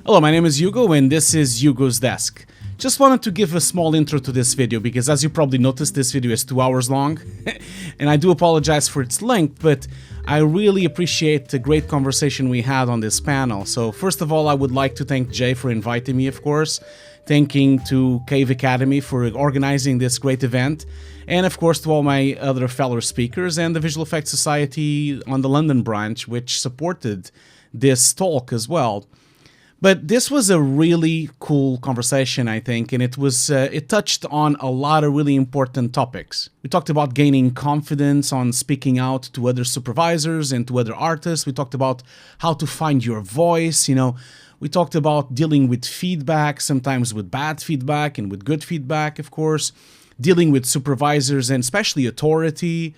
Hello, my name is Hugo and this is Hugo's Desk. Just wanted to give a small intro to this video because as you probably noticed, this video is 2 hours long and I do apologize for its length, but I really appreciate the great conversation we had on this panel. So first of all, I would like to thank Jay for inviting me, of course, thanking to Cave Academy for organizing this great event, and of course to all my other fellow speakers and the Visual Effects Society on the London branch, which supported this talk as well. But this was a really cool conversation, I think, and it touched on a lot of really important topics. We talked about gaining confidence on speaking out to other supervisors and to other artists. We talked about how to find your voice, We talked about dealing with feedback, sometimes with bad feedback and with good feedback, of course. Dealing with supervisors and especially authority.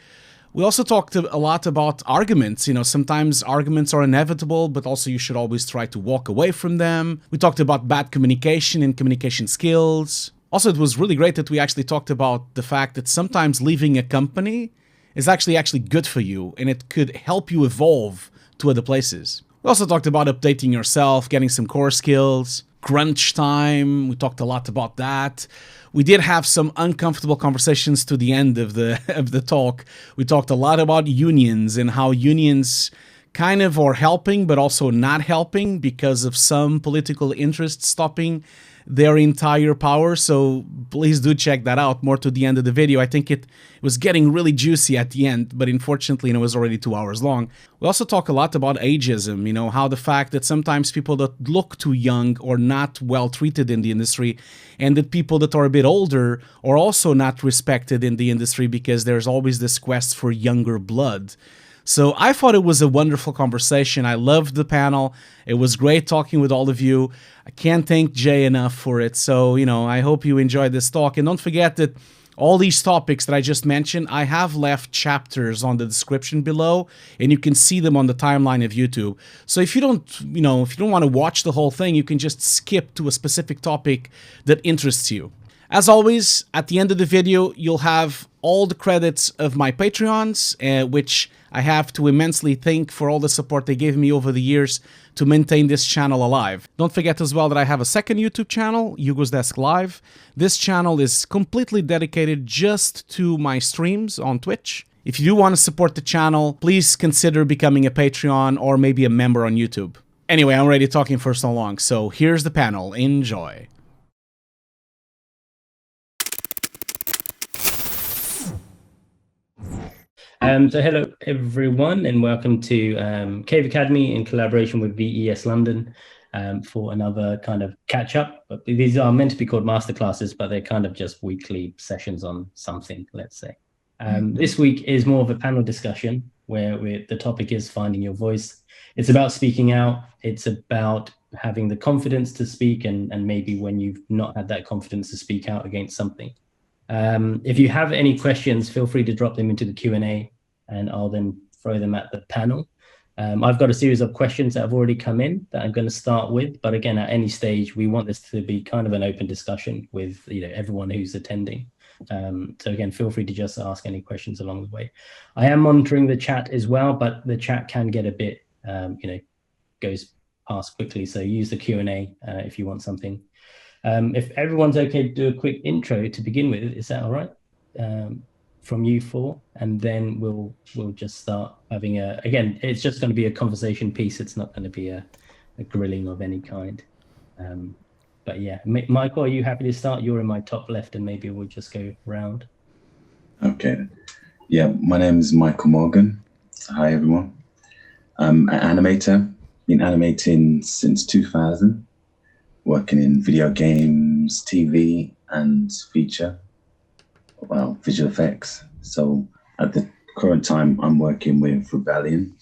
We also talked a lot about arguments. Sometimes arguments are inevitable, but also you should always try to walk away from them. We talked about bad communication and communication skills. Also, it was really great that we actually talked about the fact that sometimes leaving a company is actually good for you, and it could help you evolve to other places. We also talked about updating yourself, getting some core skills, crunch time. We talked a lot about that. We did have some uncomfortable conversations to the end of the talk. We talked a lot about unions and how unions kind of are helping but also not helping because of some political interests stopping their entire power. So please do check that out more to the end of the video. I think it was getting really juicy at the end, but unfortunately it was already 2 hours long. We also talk a lot about ageism, how the fact that sometimes people that look too young are not well treated in the industry, and that people that are a bit older are also not respected in the industry because there's always this quest for younger blood. So I thought it was a wonderful conversation. I loved the panel. It was great talking with all of you. I can't thank Jay enough for it. So, I hope you enjoyed this talk. And don't forget that all these topics that I just mentioned, I have left chapters on the description below, and you can see them on the timeline of YouTube. So if you don't want to watch the whole thing, you can just skip to a specific topic that interests you. As always, at the end of the video, you'll have all the credits of my Patreons, which I have to immensely thank for all the support they gave me over the years to maintain this channel alive. Don't forget as well that I have a second YouTube channel, Hugo's Desk Live. This channel is completely dedicated just to my streams on Twitch. If you do want to support the channel, please consider becoming a Patreon or maybe a member on YouTube. Anyway, I'm already talking for so long, so here's the panel. Enjoy. So hello everyone and welcome to Cave Academy in collaboration with VES London for another kind of catch up. But these are meant to be called masterclasses, but they're kind of just weekly sessions on something, let's say. This week is more of a panel discussion where the topic is finding your voice. It's about speaking out. It's about having the confidence to speak and maybe when you've not had that confidence to speak out against something. If you have any questions, feel free to drop them into the Q&A and I'll then throw them at the panel. I've got a series of questions that have already come in that I'm going to start with. But again, at any stage, we want this to be kind of an open discussion with everyone who's attending. So again, feel free to just ask any questions along the way. I am monitoring the chat as well, but the chat can get a bit, goes past quickly. So use the Q&A if you want something. If everyone's okay to do a quick intro to begin with, is that all right? From you four, and then we'll just start having again, it's just going to be a conversation piece. It's not going to be a grilling of any kind. But yeah, Michael, are you happy to start? You're in my top left, and maybe we'll just go round. Okay. Yeah, my name is Michael Morgan. Hi, everyone. I'm an animator. Been animating since 2000. Working in video games, TV, and feature, visual effects. So at the current time, I'm working with Rebellion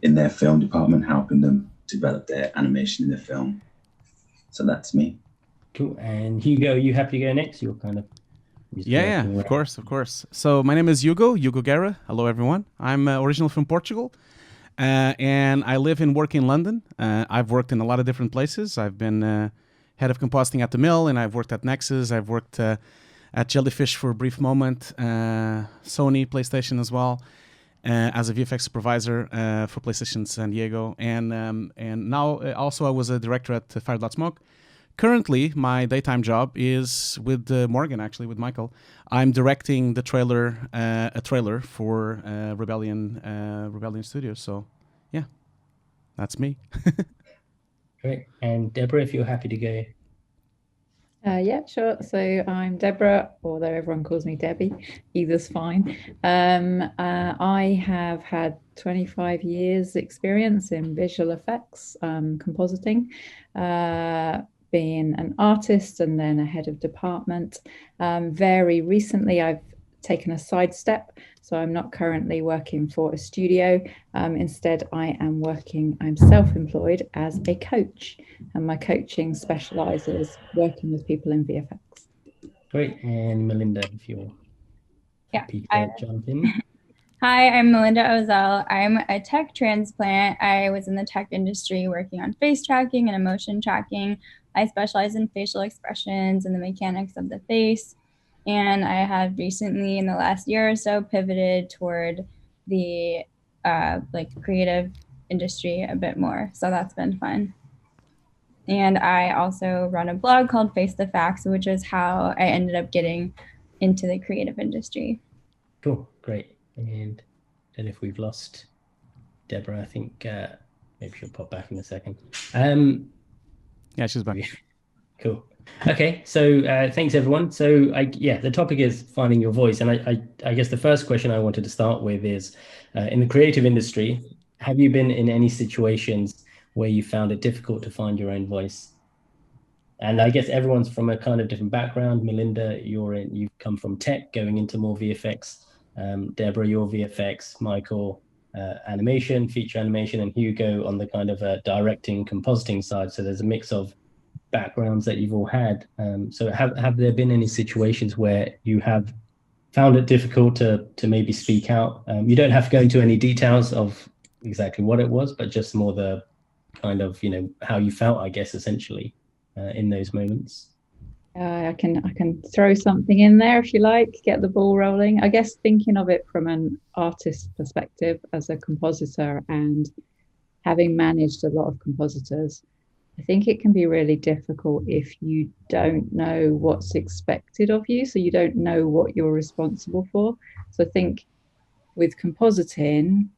in their film department, helping them develop their animation in the film. So that's me. Cool. And Hugo, you happy to go next? You're kind of... Yeah, of course. So my name is Hugo Guerra. Hello, everyone. I'm originally from Portugal. And I live and work in London. I've worked in a lot of different places. I've been head of compositing at the Mill, and I've worked at Nexus. I've worked at Jellyfish for a brief moment, Sony, PlayStation as well. as a VFX supervisor for PlayStation San Diego, and now also I was a director at Fire Smoke. Currently, my daytime job is with Morgan, actually, with Michael. I'm directing the a trailer for Rebellion Studios. So, yeah, that's me. Great. And Deborah, if you're happy to go. Yeah, sure. So I'm Deborah, although everyone calls me Debbie. Either's fine. I have had 25 years experience in visual effects, compositing, being an artist and then a head of department. Very recently, I've taken a sidestep. So I'm not currently working for a studio. Instead, I'm self-employed as a coach, and my coaching specializes working with people in VFX. Great. And Melinda, if you're happy to jump in. Hi, I'm Melinda Ozel. I'm a tech transplant. I was in the tech industry working on face tracking and emotion tracking. I specialize in facial expressions and the mechanics of the face. And I have recently, in the last year or so, pivoted toward the creative industry a bit more. So that's been fun. And I also run a blog called Face the Facts, which is how I ended up getting into the creative industry. Cool, great. And then if we've lost Deborah, I think maybe she'll pop back in a second. Yeah, she's back. Cool. Okay, so thanks everyone. So the topic is finding your voice, and I guess the first question I wanted to start with is, in the creative industry, have you been in any situations where you found it difficult to find your own voice? And I guess everyone's from a kind of different background. Melinda, you've come from tech, going into more VFX. Deborah, you're VFX. Michael, animation, feature animation, and Hugo on the kind of directing, compositing side. So there's a mix of backgrounds that you've all had. So have there been any situations where you have found it difficult to maybe speak out? You don't have to go into any details of exactly what it was, but just more the kind of, how you felt, I guess, essentially, in those moments. I can throw something in there if you like, get the ball rolling. I guess thinking of it from an artist perspective as a compositor and having managed a lot of compositors, I think it can be really difficult if you don't know what's expected of you. So you don't know what you're responsible for. So I think with compositing,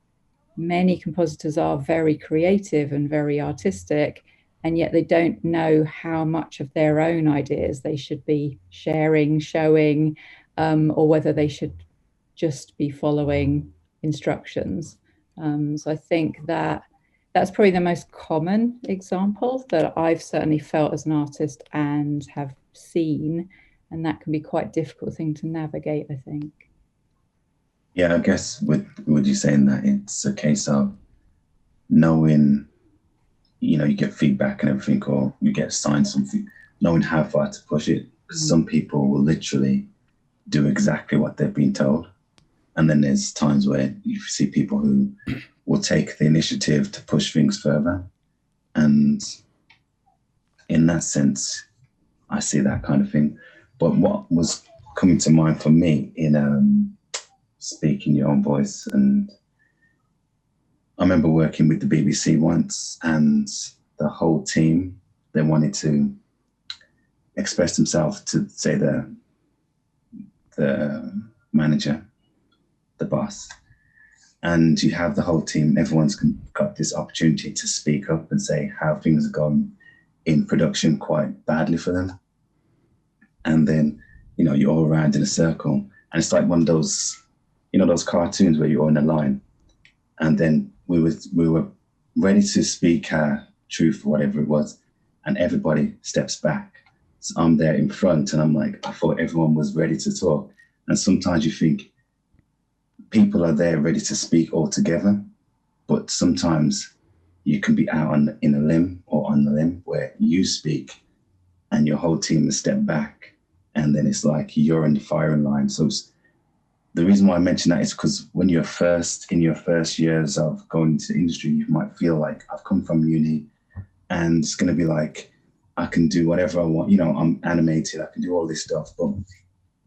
many compositors are very creative and very artistic, and yet they don't know how much of their own ideas they should be sharing, showing, or whether they should just be following instructions. So I think that's probably the most common example that I've certainly felt as an artist and have seen, and that can be quite a difficult thing to navigate, I think. Yeah, I guess with you saying that, it's a case of knowing, you get feedback and everything, or you get assigned something, knowing how far to push it. Some people will literally do exactly what they've been told. And then there's times where you see people who will take the initiative to push things further. And in that sense, I see that kind of thing. But what was coming to mind for me in speaking your own voice, and I remember working with the BBC once, and the whole team, they wanted to express themselves to, say, the manager, the boss. And you have the whole team, everyone's got this opportunity to speak up and say how things are going in production quite badly for them. And then, you're all around in a circle, and it's like one of those, those cartoons where you're in a line. And then we were ready to speak our truth or whatever it was, and everybody steps back. So I'm there in front, and I'm like, I thought everyone was ready to talk. And sometimes you think people are there ready to speak all together, but sometimes you can be out in a limb or on the limb where you speak and your whole team has stepped back, and then it's like you're in the firing line. So the reason why I mention that is because when you're in your first years of going into the industry, you might feel like, I've come from uni and it's going to be like, I can do whatever I want. I'm animated, I can do all this stuff. But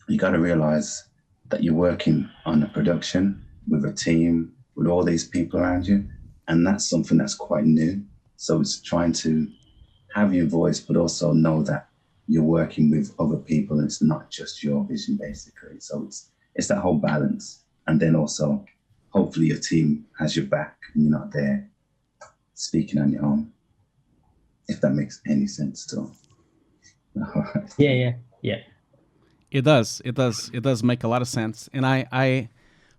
you got to realize that you're working on a production, with a team, with all these people around you. And that's something that's quite new. So it's trying to have your voice, but also know that you're working with other people and it's not just your vision, basically. So it's that whole balance. And then also, hopefully your team has your back and you're not there speaking on your own, if that makes any sense at all. Yeah. It does make a lot of sense. And I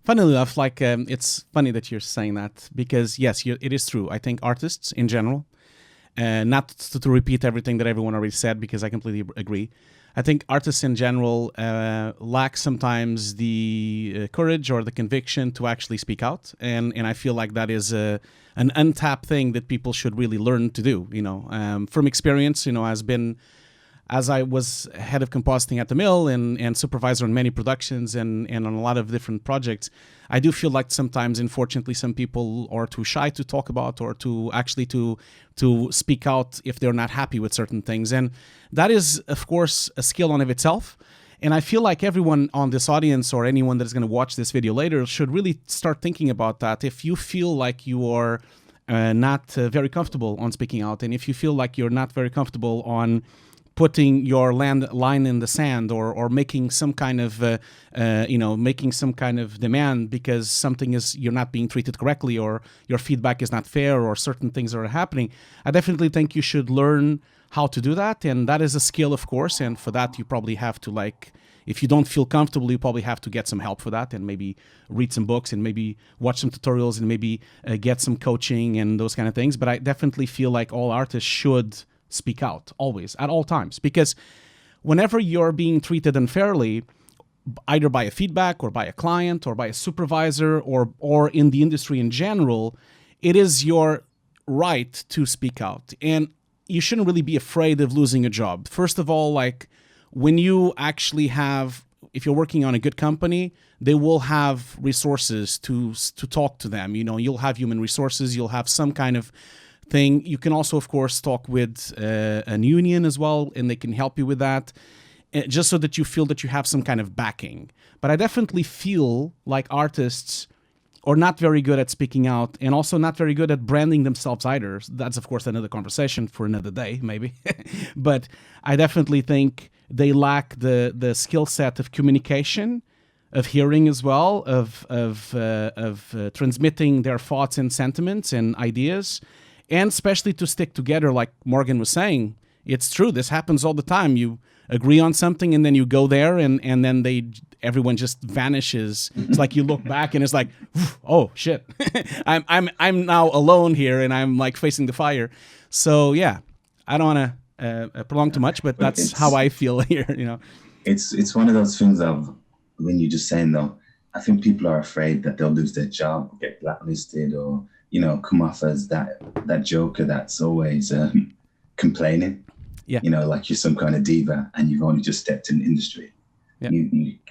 funnily enough, like, it's funny that you're saying that, because yes, it is true. I think artists in general, not to repeat everything that everyone already said, because I completely agree. I think artists in general lack sometimes the courage or the conviction to actually speak out, and I feel like that is an untapped thing that people should really learn to do. From experience, as I was head of compositing at the Mill and supervisor on many productions and on a lot of different projects, I do feel like sometimes, unfortunately, some people are too shy to talk about or to actually to speak out if they're not happy with certain things. And that is, of course, a skill on of itself. And I feel like everyone on this audience or anyone that is going to watch this video later should really start thinking about that. If you feel like you are not very comfortable on speaking out, and if you feel like you're not very comfortable on putting your line in the sand or making some kind of making some kind of demand because something is, you're not being treated correctly or your feedback is not fair or certain things are happening, I definitely think you should learn how to do that. And that is a skill, of course, and for that you probably have to, like, if you don't feel comfortable, you probably have to get some help for that and maybe read some books and maybe watch some tutorials and maybe get some coaching and those kind of things. But I definitely feel like all artists should speak out always, at all times, because whenever you're being treated unfairly, either by a feedback or by a client or by a supervisor or in the industry in general, it is your right to speak out. And you shouldn't really be afraid of losing a job. First of all, like, when you actually have, if you're working on a good company, they will have resources to talk to them. You'll have human resources, you'll have some kind of thing. You can also, of course, talk with an union as well, and they can help you with that, just so that you feel that you have some kind of backing. But I definitely feel like artists are not very good at speaking out and also not very good at branding themselves either. That's, of course, another conversation for another day, maybe. But I definitely think they lack the skill set of communication, of hearing as well, of transmitting their thoughts and sentiments and ideas, and especially to stick together, like Morgan was saying. It's true. This happens all the time. You agree on something and then you go there and then everyone just vanishes. It's like you look back and it's like, oh shit, I'm now alone here and I'm like facing the fire. So yeah, I don't want to prolong too much, but that's how I feel here. It's one of those things of, when you're just saying though, I think people are afraid that they'll lose their job, get blacklisted, or come off as that joker that's always complaining. Yeah. Like you're some kind of diva and you've only just stepped in the industry. Yeah. It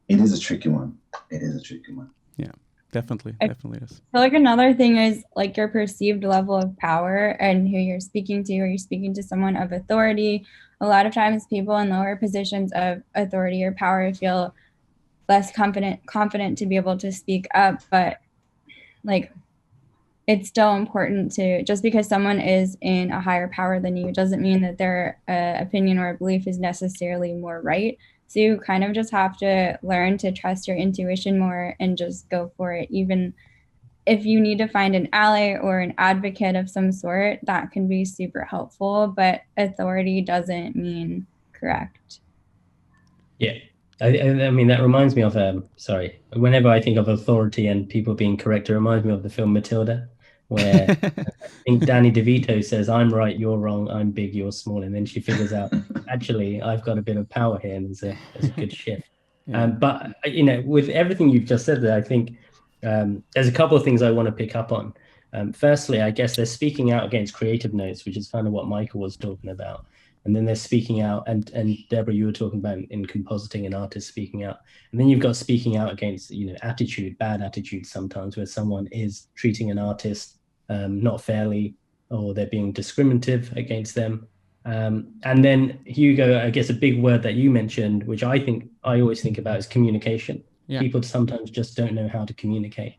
is a tricky one. It is a tricky one. Yeah, definitely is. I feel like another thing is like your perceived level of power and who you're speaking to. Are you speaking to someone of authority? A lot of times people in lower positions of authority or power feel less confident to be able to speak up, but like, it's still important to, just because someone is in a higher power than you doesn't mean that their opinion or belief is necessarily more right. So you kind of just have to learn to trust your intuition more and just go for it. Even if you need to find an ally or an advocate of some sort, that can be super helpful, but authority doesn't mean correct. Yeah. I mean, that reminds me of, whenever I think of authority and people being correct, it reminds me of the film Matilda, where I think Danny DeVito says, I'm right, you're wrong, I'm big, you're small. And then she figures out, actually, I've got a bit of power here, and there's a good shift. Yeah. But, with everything you've just said there, I think there's a couple of things I want to pick up on. Firstly, I guess they're speaking out against creative notes, which is kind of what Michael was talking about. And then they're speaking out, and Deborah, you were talking about in compositing and artists speaking out. And then you've got speaking out against, attitude, bad attitude sometimes, where someone is treating an artist not fairly, or they're being discriminative against them. And then Hugo, I guess a big word that you mentioned, which I always think about, is communication. Yeah. people sometimes just don't know how to communicate.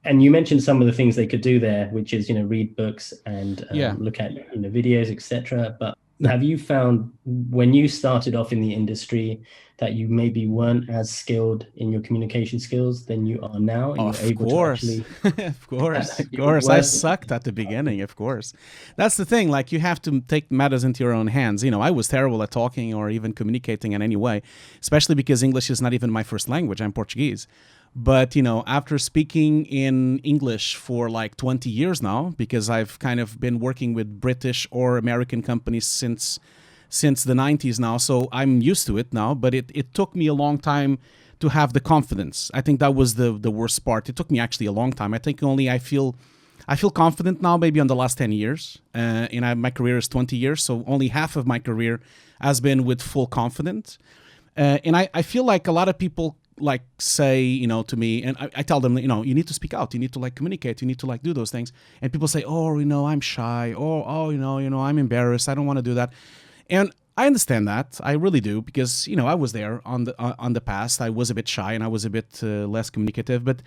And you mentioned some of the things they could do there, which is, read books and look at, videos, etc. But have you found when you started off in the industry that you maybe weren't as skilled in your communication skills than you are now? And you're able to actually... Of course. I sucked at the beginning, of course. That's the thing. Like, you have to take matters into your own hands. I was terrible at talking or even communicating in any way, especially because English is not even my first language. I'm Portuguese. But, after speaking in English for like 20 years now, because I've kind of been working with British or American companies since the 90s now, so I'm used to it now, but it took me a long time to have the confidence. I think that was the worst part. It took me actually a long time. I think I feel confident now maybe on the last 10 years. My career is 20 years, so only half of my career has been with full confidence. And I feel like a lot of people like say, to me, and I tell them, you need to speak out, you need to like communicate, you need to like do those things. And people say, oh, I'm shy, or, I'm embarrassed, I don't want to do that. And I understand that, I really do, because, I was there on the past. I was a bit shy and I was a bit less communicative, but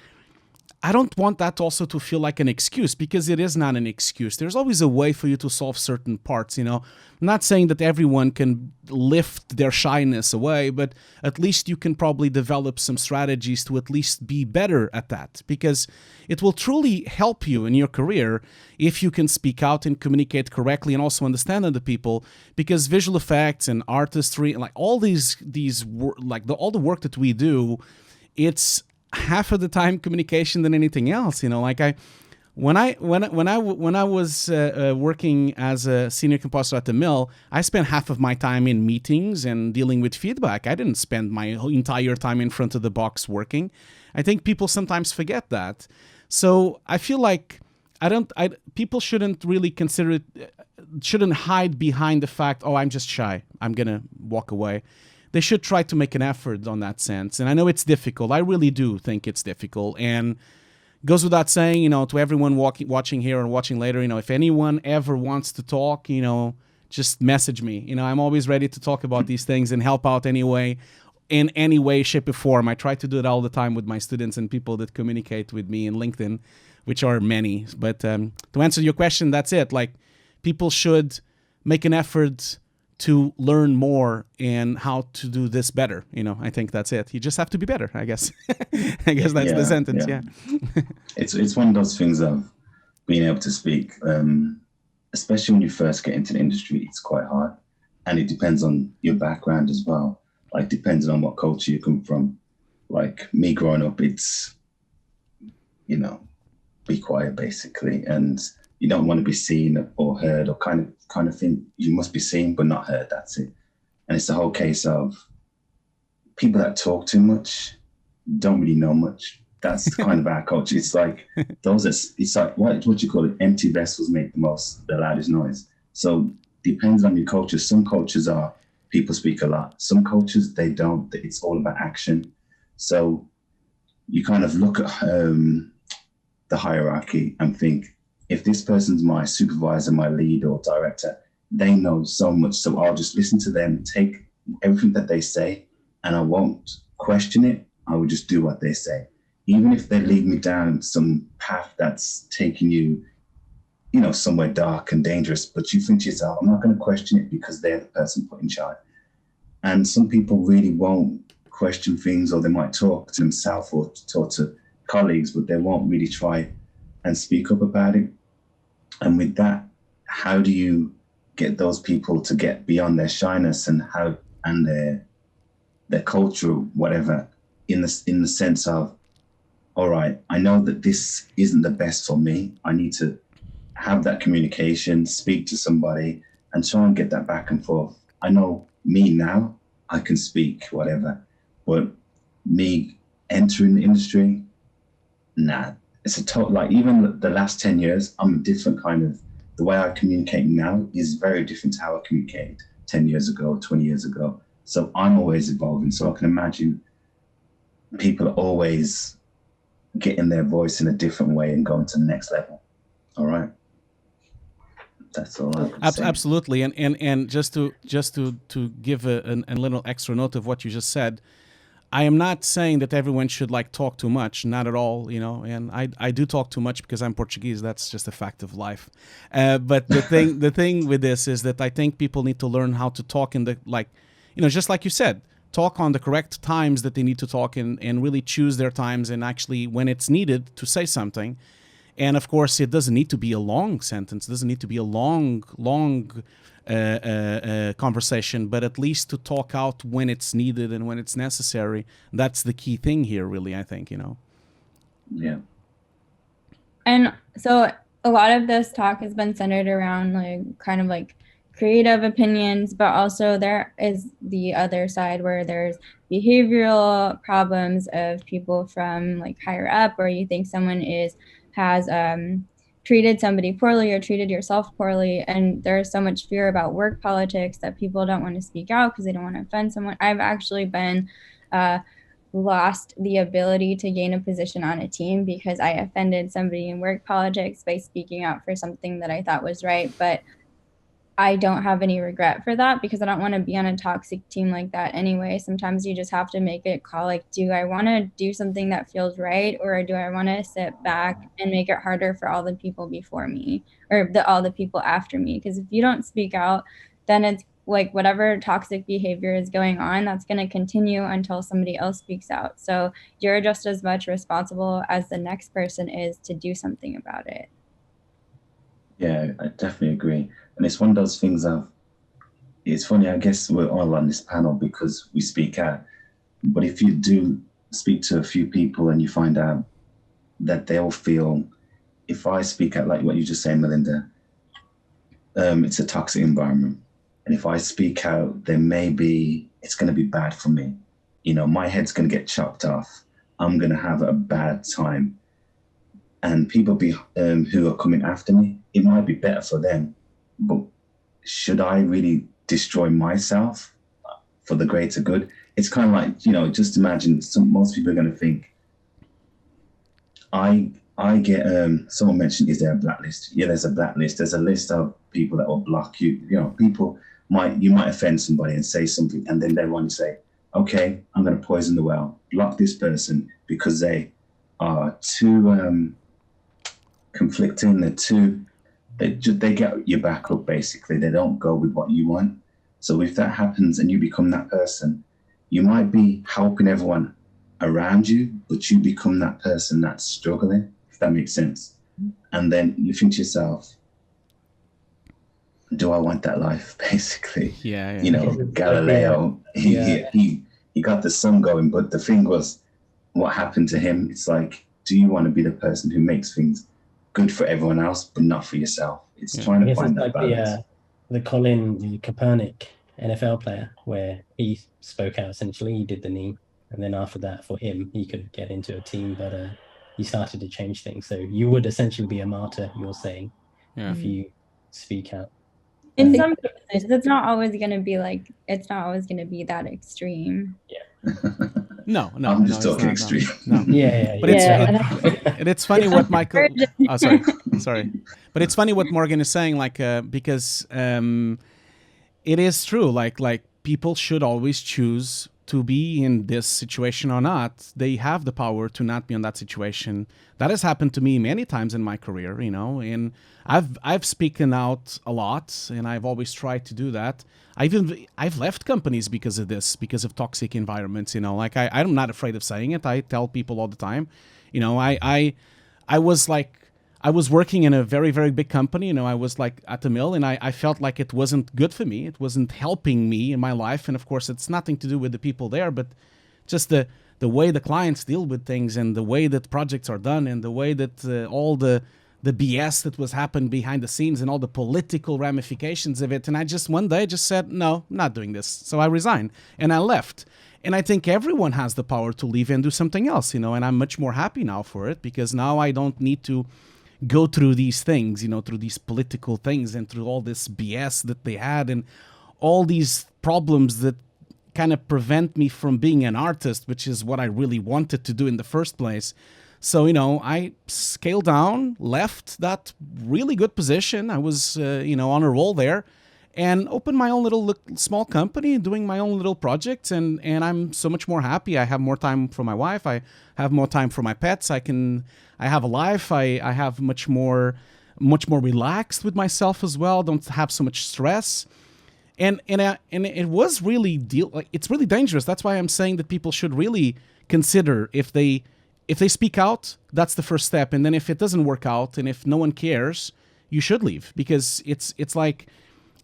I don't want that also to feel like an excuse, because it is not an excuse. There's always a way for you to solve certain parts, I'm not saying that everyone can lift their shyness away, but at least you can probably develop some strategies to at least be better at that, because it will truly help you in your career if you can speak out and communicate correctly and also understand other people, because visual effects and artistry and like all all the work that we do, it's half of the time communication than anything else. When I was working as a senior composer at the mill, I spent half of my time in meetings and dealing with feedback. I didn't spend my entire time in front of the box working. I think people sometimes forget that. So I feel like people shouldn't really shouldn't hide behind the fact, oh, I'm just shy, I'm gonna walk away. They should try to make an effort on that sense. And I know it's difficult. I really do think it's difficult. And goes without saying, to everyone watching here or watching later, if anyone ever wants to talk, just message me. I'm always ready to talk about these things and help out anyway, in any way, shape, or form. I try to do it all the time with my students and people that communicate with me in LinkedIn, which are many. But to answer your question, that's it. Like, people should make an effort to learn more and how to do this better. I think that's it. You just have to be better, I guess. I guess that's the sentence. Yeah. It's one of those things of being able to speak, especially when you first get into the industry. It's quite hard, and it depends on your background as well. Like, depending on what culture you come from. Like me growing up, it's be quiet basically, and you don't want to be seen or heard or kind of thing. You must be seen but not heard. That's it. And it's the whole case of people that talk too much don't really know much. That's kind of our culture. It's like it's like what you call it? Empty vessels make the loudest noise. So depends on your culture. Some cultures are people speak a lot. Some cultures they don't. It's all about action. So you kind of look at the hierarchy and think, if this person's my supervisor, my lead or director, they know so much. So I'll just listen to them, take everything that they say, and I won't question it. I will just do what they say. Even if they lead me down some path that's taking you, somewhere dark and dangerous, but you think to yourself, I'm not going to question it because they're the person put in charge. And some people really won't question things, or they might talk to themselves or talk to colleagues, but they won't really try and speak up about it. And with that, how do you get those people to get beyond their shyness and their culture, whatever, in the sense of, all right, I know that this isn't the best for me. I need to have that communication, speak to somebody, and try and get that back and forth. I know me now, I can speak, whatever, but me entering the industry, nah. It's like even the last 10 years, I'm a different kind of, the way I communicate now is very different to how I communicated 10 years ago, 20 years ago. So I'm always evolving. So I can imagine people are always getting their voice in a different way and going to the next level. All right. That's all I can say. Absolutely. And just to give a little extra note of what you just said, I am not saying that everyone should like talk too much, not at all, you know. And I do talk too much because I'm Portuguese. That's just a fact of life. But the thing with this is that I think people need to learn how to talk in the, like, you know, just like you said, talk on the correct times that they need to talk, and really choose their times, and actually when it's needed to say something. And of course, it doesn't need to be a long sentence. It doesn't need to be a long conversation, but at least to talk out when it's needed and when it's necessary. That's the key thing here, really, I think, you know. Yeah. And so a lot of this talk has been centered around like kind of like creative opinions, but also there is the other side where there's behavioral problems of people from like higher up, or you think someone has treated somebody poorly or treated yourself poorly, and there's so much fear about work politics that people don't want to speak out because they don't want to offend someone. I've actually been lost the ability to gain a position on a team because I offended somebody in work politics by speaking out for something that I thought was right, but I don't have any regret for that because I don't want to be on a toxic team like that anyway. Sometimes you just have to make a call, like, do I want to do something that feels right, or do I want to sit back and make it harder for all the people before me, or all the people after me? Because if you don't speak out, then it's like whatever toxic behavior is going on, that's going to continue until somebody else speaks out. So you're just as much responsible as the next person is to do something about it. Yeah, I definitely agree. And it's one of those things it's funny, I guess we're all on this panel because we speak out. But if you do speak to a few people and you find out that they'll feel, if I speak out like what you just said, Melinda, it's a toxic environment. And if I speak out, then maybe it's going to be bad for me. You know, my head's going to get chopped off. I'm going to have a bad time. And people who are coming after me, it might be better for them. But should I really destroy myself for the greater good? It's kind of like, you know, just imagine most people are going to think, I get, someone mentioned, is there a blacklist? Yeah, there's a blacklist. There's a list of people that will block you. You know, you might offend somebody and say something, and then they want to say, okay, I'm going to poison the well, block this person because they are too conflicting, they get your back up, basically. They don't go with what you want. So if that happens and you become that person, you might be helping everyone around you, but you become that person that's struggling, if that makes sense. And then you think to yourself, do I want that life, basically? Yeah. You know, Galileo, he got the sun going, but the thing was, what happened to him? It's like, do you want to be the person who makes things good for everyone else, but not for yourself? It's trying to find that balance. The Kaepernick NFL player, where he spoke out, essentially. He did the knee, and then after that, for him, he could get into a team, but he started to change things. So you would essentially be a martyr, you're saying, if you speak out. In some cases, it's not always going to be that extreme. Yeah. No. I'm just talking extreme. No. Yeah. But it's funny what Michael. Oh, sorry. But it's funny what Morgan is saying, like because it is true. Like people should always choose to be in this situation or not. They have the power to not be in that situation. That has happened to me many times in my career, you know, and I've spoken out a lot, and I've always tried to do that. I've left companies because of this, because of toxic environments, you know, like I'm not afraid of saying it. I tell people all the time, you know, I was working in a very, very big company, you know, I was like at the mill, and I felt like it wasn't good for me. It wasn't helping me in my life. And of course, it's nothing to do with the people there, but just the way the clients deal with things, and the way that projects are done, and the way that all the BS that was happening behind the scenes, and all the political ramifications of it. And I just one day just said, no, I'm not doing this. So I resigned and I left. And I think everyone has the power to leave and do something else, you know, and I'm much more happy now for it, because now I don't need to go through these things, you know, through these political things and through all this BS that they had, and all these problems that kind of prevent me from being an artist, which is what I really wanted to do in the first place. So, you know, I scaled down, left that really good position. I was, you know, on a roll there, and open my own little small company, doing my own little projects, and I'm so much more happy. I have more time for my wife. I have more time for my pets. I have a life. I have much more relaxed with myself as well. Don't have so much stress. And it was really it's really dangerous. That's why I'm saying that people should really consider if they speak out, that's the first step. And then if it doesn't work out and if no one cares, you should leave, because it's like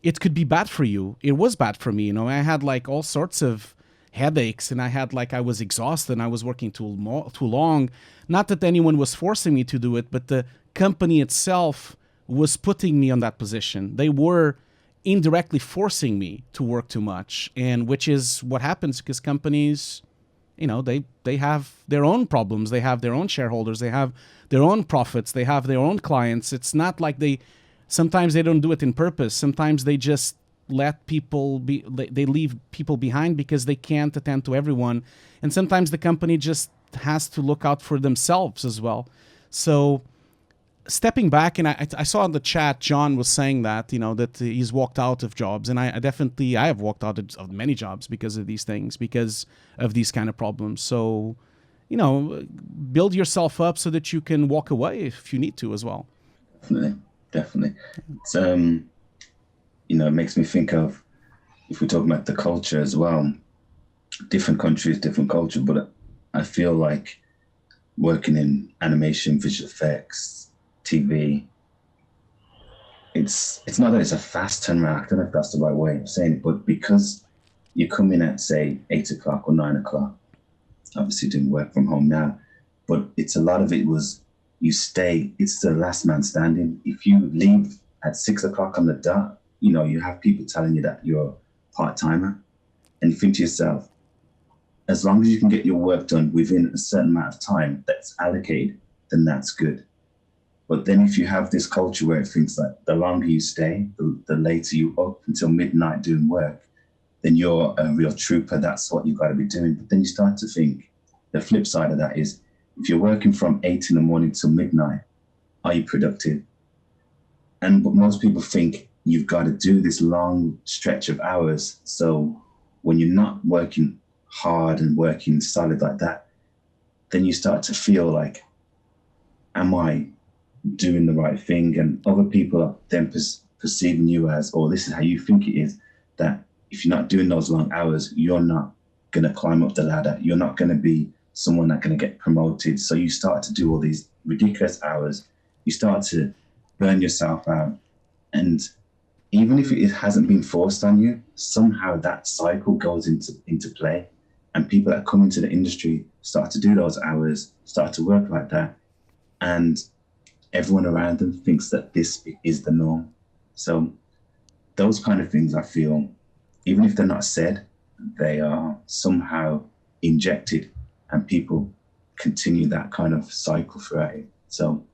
it could be bad for you. It was bad for me. I had like all sorts of headaches, and I was exhausted, and I was working too long. Not that anyone was forcing me to do it, but the company itself was putting me on that position. They were indirectly forcing me to work too much, and which is what happens because companies, they have their own problems. They have their own shareholders. They have their own profits. They have their own clients. It's not like sometimes they don't do it in purpose. Sometimes they just let they leave people behind because they can't attend to everyone. And sometimes the company just has to look out for themselves as well. So stepping back, and I saw in the chat, John was saying that, that he's walked out of jobs. And I have walked out of many jobs because of these things, because of these kind of problems. So, build yourself up so that you can walk away if you need to as well. Definitely. It's, it makes me think of, if we're talking about the culture as well, different countries, different culture, but I feel like working in animation, visual effects, TV, it's not that it's a fast turnaround. I don't know if that's the right way of saying it, but because you come in at, say, 8 o'clock or 9 o'clock, obviously doing work from home now, but it's a lot of it was you stay, it's the last man standing. If you leave at 6 o'clock on the dot, you have people telling you that you're a part-timer, and you think to yourself, as long as you can get your work done within a certain amount of time that's allocated, then that's good. But then if you have this culture where it thinks that the longer you stay, the later you up until midnight doing work, then you're a real trooper. That's what you've got to be doing. But then you start to think, the flip side of that is, if you're working from 8 in the morning till midnight, are you productive? But most people think you've got to do this long stretch of hours. So when you're not working hard and working solid like that, then you start to feel like, am I doing the right thing? And other people are then perceiving you as, or this is how you think it is, that if you're not doing those long hours, you're not going to climb up the ladder. You're not going to be someone that's going to get promoted. So you start to do all these ridiculous hours. You start to burn yourself out. And even if it hasn't been forced on you, somehow that cycle goes into play. And people that come into the industry start to do those hours, start to work like that. And everyone around them thinks that this is the norm. So those kind of things, I feel, even if they're not said, they are somehow injected, and people continue that kind of cycle throughout it. So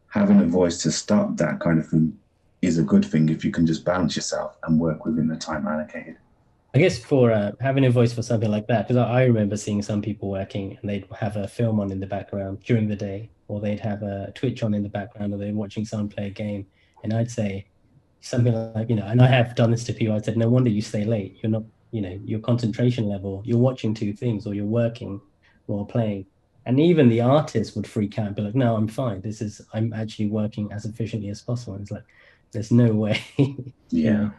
having a voice to stop that kind of thing is a good thing if you can just balance yourself and work within the time allocated. I guess for having a voice for something like that, because I remember seeing some people working and they'd have a film on in the background during the day, or they'd have a Twitch on in the background, or they're watching someone play a game. And I'd say something like, and I have done this to people, I said, no wonder you stay late. You're not, your concentration level, you're watching two things, or you're working while playing. And even the artist would freak out and be like, no, I'm fine. I'm actually working as efficiently as possible. And it's like, there's no way. Yeah.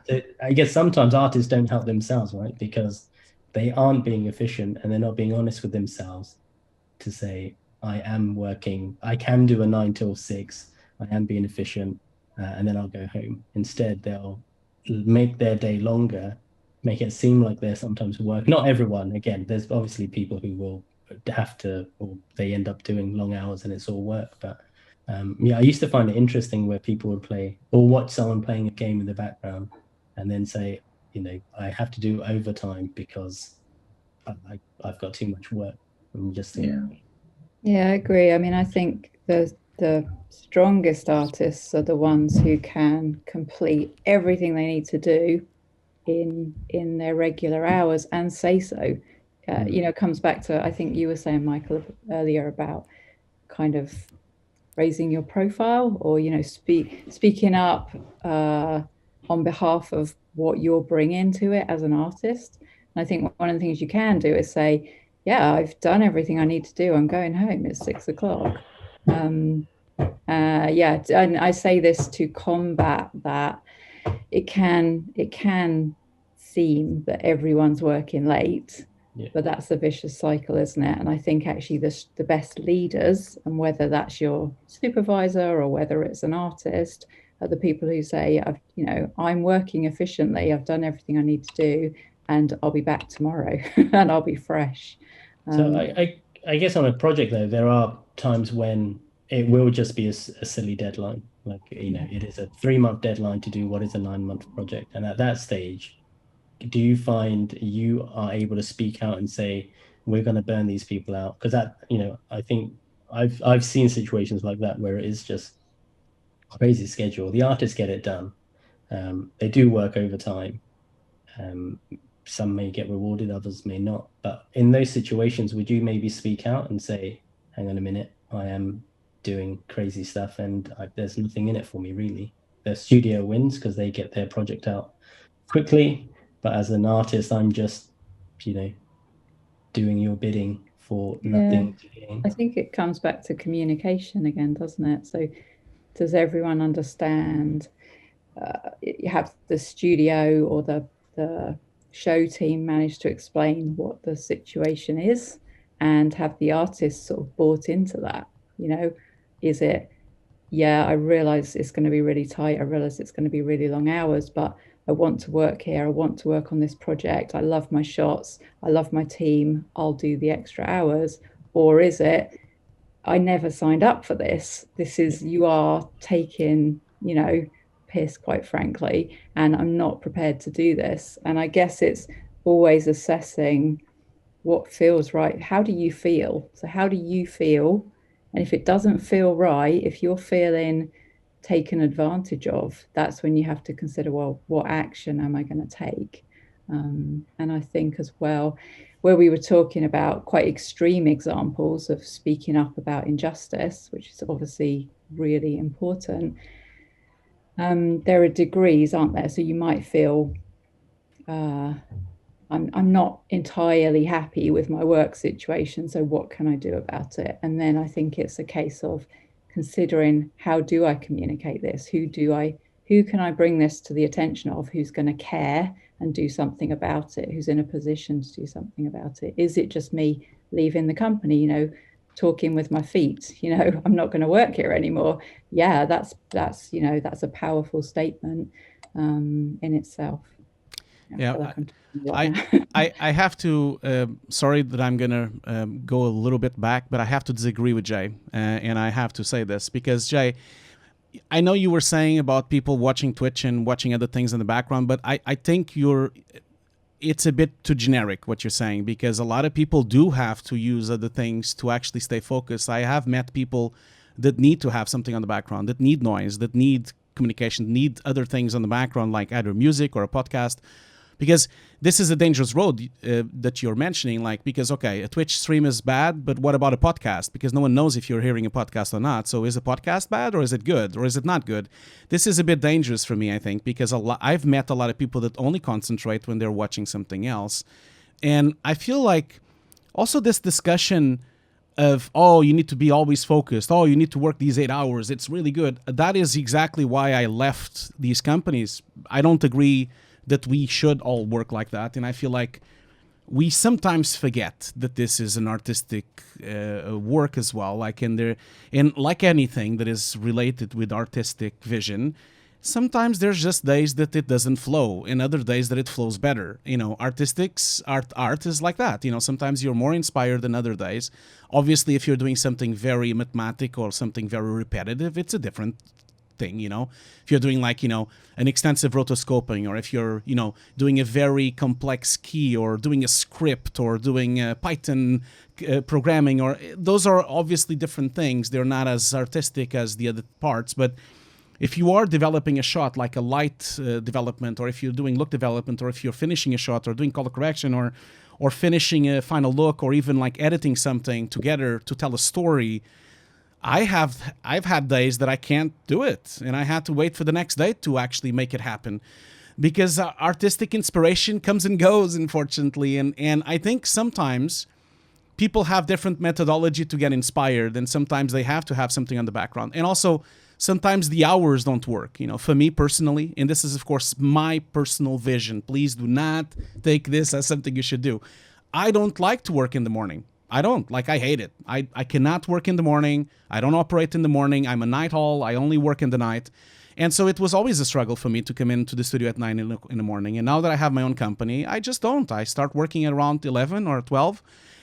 I guess sometimes artists don't help themselves, right? Because they aren't being efficient and they're not being honest with themselves to say, I am working, I can do a 9 till 6, I am being efficient, and then I'll go home. Instead, they'll make their day longer, make it seem like they're sometimes working. Not everyone, again, there's obviously people who will have to, or they end up doing long hours and it's all work. But I used to find it interesting where people would play or watch someone playing a game in the background and then say, I have to do overtime because I've got too much work. And just think, yeah, I agree. I mean, I think the strongest artists are the ones who can complete everything they need to do in their regular hours and say so. Comes back to, I think you were saying, Michael, earlier about kind of raising your profile, or speaking up, on behalf of what you're bringing to it as an artist. And I think one of the things you can do is say, yeah, I've done everything I need to do. I'm going home. It's 6 o'clock. Yeah, and I say this to combat that it can seem that everyone's working late, but that's a vicious cycle, isn't it? And I think actually the best leaders, and whether that's your supervisor or whether it's an artist, are the people who say, I'm working efficiently, I've done everything I need to do, and I'll be back tomorrow and I'll be fresh. So I guess on a project though, there are times when it will just be a silly deadline. Like, it is a 3-month deadline to do what is a 9-month project. And at that stage, do you find you are able to speak out and say, we're going to burn these people out? Because that, I think I've seen situations like that where it is just a crazy schedule. The artists get it done. They do work overtime. Some may get rewarded, others may not. But in those situations, would you maybe speak out and say, hang on a minute, I am doing crazy stuff and there's nothing in it for me, really. The studio wins because they get their project out quickly. But as an artist, I'm just, doing your bidding for nothing to gain. I think it comes back to communication again, doesn't it? So does everyone understand? You have the studio or the show team manage to explain what the situation is, and have the artists sort of bought into that? Is it, I realize it's going to be really tight, I realize it's going to be really long hours, but I want to work here, I want to work on this project, I love my shots, I love my team, I'll do the extra hours? Or is it, I never signed up for this, you are taking, piss, quite frankly, and I'm not prepared to do this? And I guess it's always assessing what feels right. How do you feel? So how do you feel? And if it doesn't feel right, if you're feeling taken advantage of, that's when you have to consider, well, what action am I going to take? And I think as well, where we were talking about quite extreme examples of speaking up about injustice, which is obviously really important, there are degrees, aren't there? So you might feel, I'm not entirely happy with my work situation, so what can I do about it? And then I think it's a case of considering, how do I communicate this? Who can I bring this to the attention of? Who's going to care and do something about it? Who's in a position to do something about it? Is it just me leaving the company, talking with my feet, I'm not going to work here anymore? Yeah, that's a powerful statement in itself. Yeah, I have to, sorry that I'm going to go a little bit back, but I have to disagree with Jay. And I have to say this because, Jay, I know you were saying about people watching Twitch and watching other things in the background, but I think it's a bit too generic what you're saying, because a lot of people do have to use other things to actually stay focused. I have met people that need to have something on the background, that need noise, that need communication, need other things on the background, like either music or a podcast. Because this is a dangerous road that you're mentioning, because, okay, a Twitch stream is bad, but what about a podcast? Because no one knows if you're hearing a podcast or not. So is a podcast bad, or is it good, or is it not good? This is a bit dangerous for me, I think, because I've met a lot of people that only concentrate when they're watching something else. And I feel like also this discussion of, you need to be always focused, you need to work these 8 hours, it's really good. That is exactly why I left these companies. I don't agree that we should all work like that. And I feel like we sometimes forget that this is an artistic work as well. And like anything that is related with artistic vision, sometimes there's just days that it doesn't flow, and other days that it flows better. Art is like that. Sometimes you're more inspired than other days. Obviously, if you're doing something very mathematic or something very repetitive, it's a different thing. If you're doing an extensive rotoscoping, or if you're doing a very complex key, or doing a script, or doing Python programming, or those are obviously different things. They're not as artistic as the other parts. But if you are developing a shot, like a light development, or if you're doing look development, or if you're finishing a shot, or doing color correction, or finishing a final look, or even editing something together to tell a story, I've had days that I can't do it, and I had to wait for the next day to actually make it happen, because artistic inspiration comes and goes, unfortunately, and I think sometimes people have different methodology to get inspired, and sometimes they have to have something on the background, and also sometimes the hours don't work. For me personally, and this is of course my personal vision, please do not take this as something you should do. I don't like to work in the morning. I don't. I hate it. I cannot work in the morning. I don't operate in the morning. I'm a night owl. I only work in the night. And so it was always a struggle for me to come into the studio at 9 in the morning. And now that I have my own company, I just don't. I start working at around 11 or 12.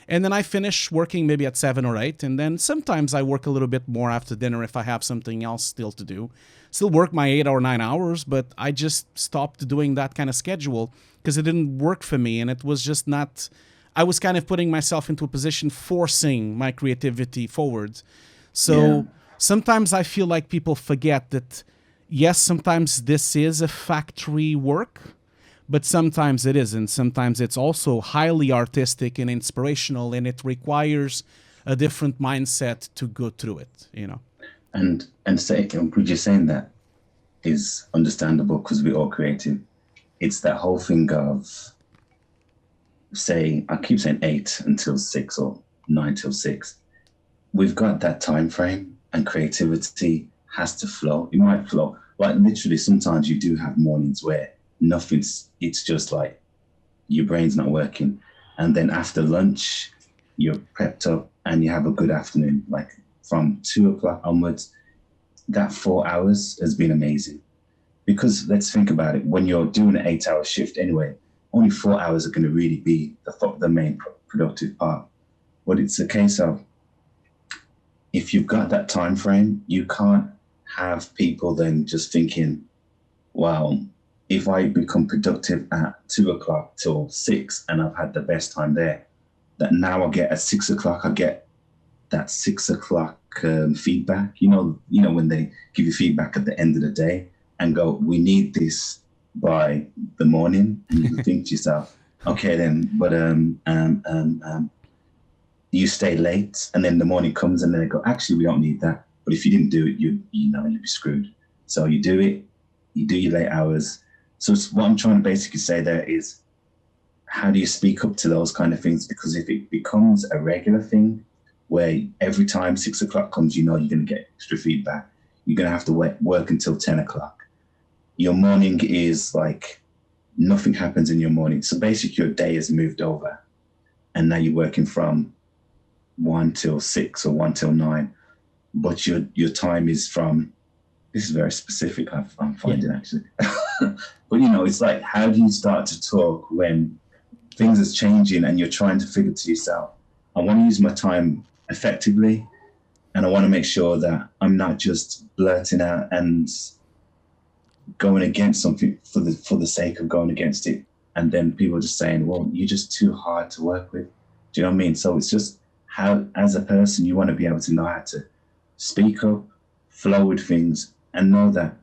And then I finish working maybe at 7 or 8. And then sometimes I work a little bit more after dinner if I have something else still to do. Still work my 8 or 9 hours, but I just stopped doing that kind of schedule because it didn't work for me. And it was just not... I was kind of putting myself into a position forcing my creativity forward. So sometimes I feel like people forget that, yes, sometimes this is a factory work, but sometimes it isn't. Sometimes it's also highly artistic and inspirational, and it requires a different mindset to go through it, And you're saying that is understandable because we're all creative. It's that whole thing of I keep saying 8 until 6 or 9 till 6. We've got that time frame, and creativity has to flow. It might flow. Like literally, sometimes you do have mornings where it's just like your brain's not working. And then after lunch, you're prepped up and you have a good afternoon. Like from 2 o'clock onwards, that 4 hours has been amazing. Because let's think about it. When you're doing an 8-hour shift anyway, only 4 hours are going to really be the main productive part. But it's a case of, if you've got that time frame, you can't have people then just thinking, wow, if I become productive at 2 o'clock till 6 and I've had the best time there, that now I get at 6 o'clock, I get that 6 o'clock feedback. When they give you feedback at the end of the day and go, we need this by the morning, and you think to yourself, okay then, but you stay late, and then the morning comes and they go, actually we don't need that. But if you didn't do it, you'd be screwed. So you do it, you do your late hours. So what I'm trying to basically say there is, how do you speak up to those kind of things? Because if it becomes a regular thing where every time 6 o'clock comes, you're going to get extra feedback, you're going to have to work until 10 o'clock. Your morning is like nothing happens in your morning. So basically your day has moved over, and now you're working from 1 till 6 or 1 till 9. But your time is from, this is very specific, I'm finding actually. But it's like, how do you start to talk when things is changing and you're trying to figure to yourself, I want to use my time effectively, and I want to make sure that I'm not just blurting out and going against something for the sake of going against it, and then people just saying, well, you're just too hard to work with. Do you know what I mean? So it's just how, as a person, you want to be able to know how to speak up, flow with things, and know that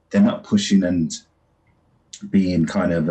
they're not pushing and being kind of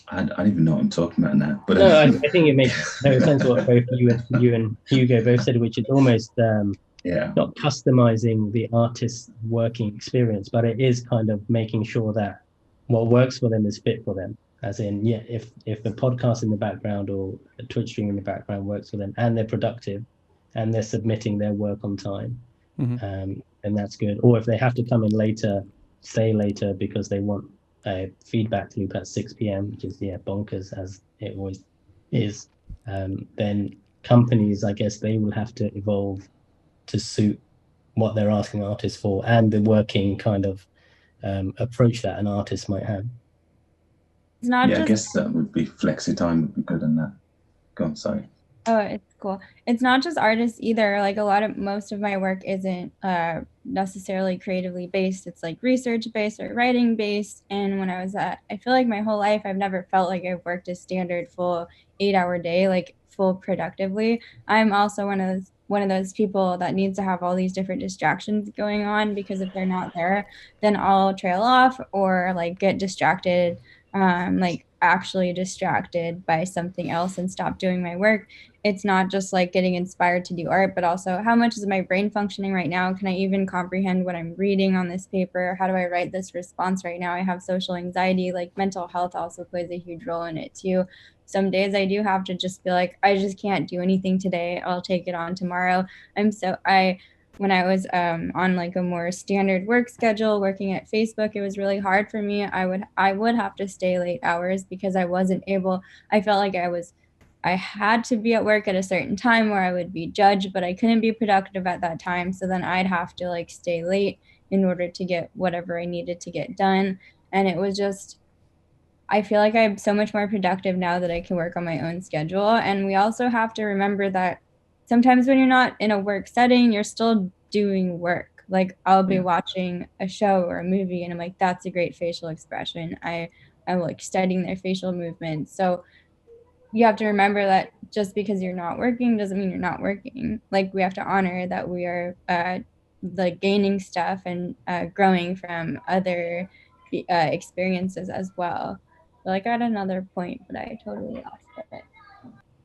I don't even know what I'm talking about now. But no, I think it makes no sense what both you and Hugo both said, which is almost not customizing the artist's working experience, but it is kind of making sure that what works for them is fit for them. As in, if the podcast in the background or a Twitch stream in the background works for them, and they're productive, and they're submitting their work on time, and that's good. Or if they have to come in later, stay later because they want a feedback loop at 6 p.m., which is bonkers as it always is, then companies, I guess, they will have to evolve to suit what they're asking artists for and the working kind of approach that an artist might have. It's not I guess that would be flexi time would be good on that. Go on, sorry. Oh, it's cool. It's not just artists either. Like most of my work isn't necessarily creatively based. It's like research based or writing based. And when I feel like my whole life, I've never felt like I've worked a standard full 8-hour day, like full productively. I'm also one of those people that needs to have all these different distractions going on, because if they're not there, then I'll trail off or like get distracted, like actually distracted by something else and stop doing my work. it's not just like getting inspired to do art, but also how much is my brain functioning right now? Can I even comprehend what I'm reading on this paper? How do I write this response right now? I have social anxiety, like mental health also plays a huge role in it too. Some days I do have to just be like, I just can't do anything today. I'll take it on tomorrow. When I was on like a more standard work schedule, working at Facebook, it was really hard for me. I would have to stay late hours because I wasn't able, I felt like I had to be at work at a certain time where I would be judged, but I couldn't be productive at that time. So then I'd have to like stay late in order to get whatever I needed to get done. And it was just, I feel like I'm so much more productive now that I can work on my own schedule. And we also have to remember that sometimes when you're not in a work setting, you're still doing work. Like I'll be watching a show or a movie and I'm like, that's a great facial expression. I'm like studying their facial movements. So you have to remember that just because you're not working doesn't mean you're not working. Like we have to honor that we are like gaining stuff and growing from other experiences as well. So like I had another point, but I totally lost it.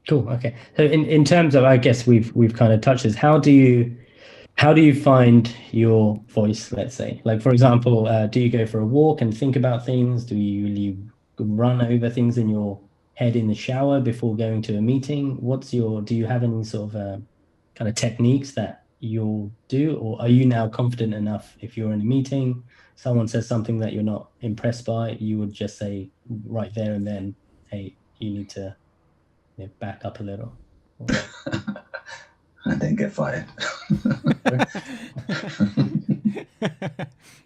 Cool. Okay. So in terms of, I guess we've kind of touched this. How do you find your voice, let's say? Like, for example, do you go for a walk and think about things? Do you run over things in your head in the shower before going to a meeting? Do you have any sort of kind of techniques that you'll do? Or are you now confident enough if you're in a meeting, someone says something that you're not impressed by, you would just say right there and then, hey, you need to back up a little? And then get fired.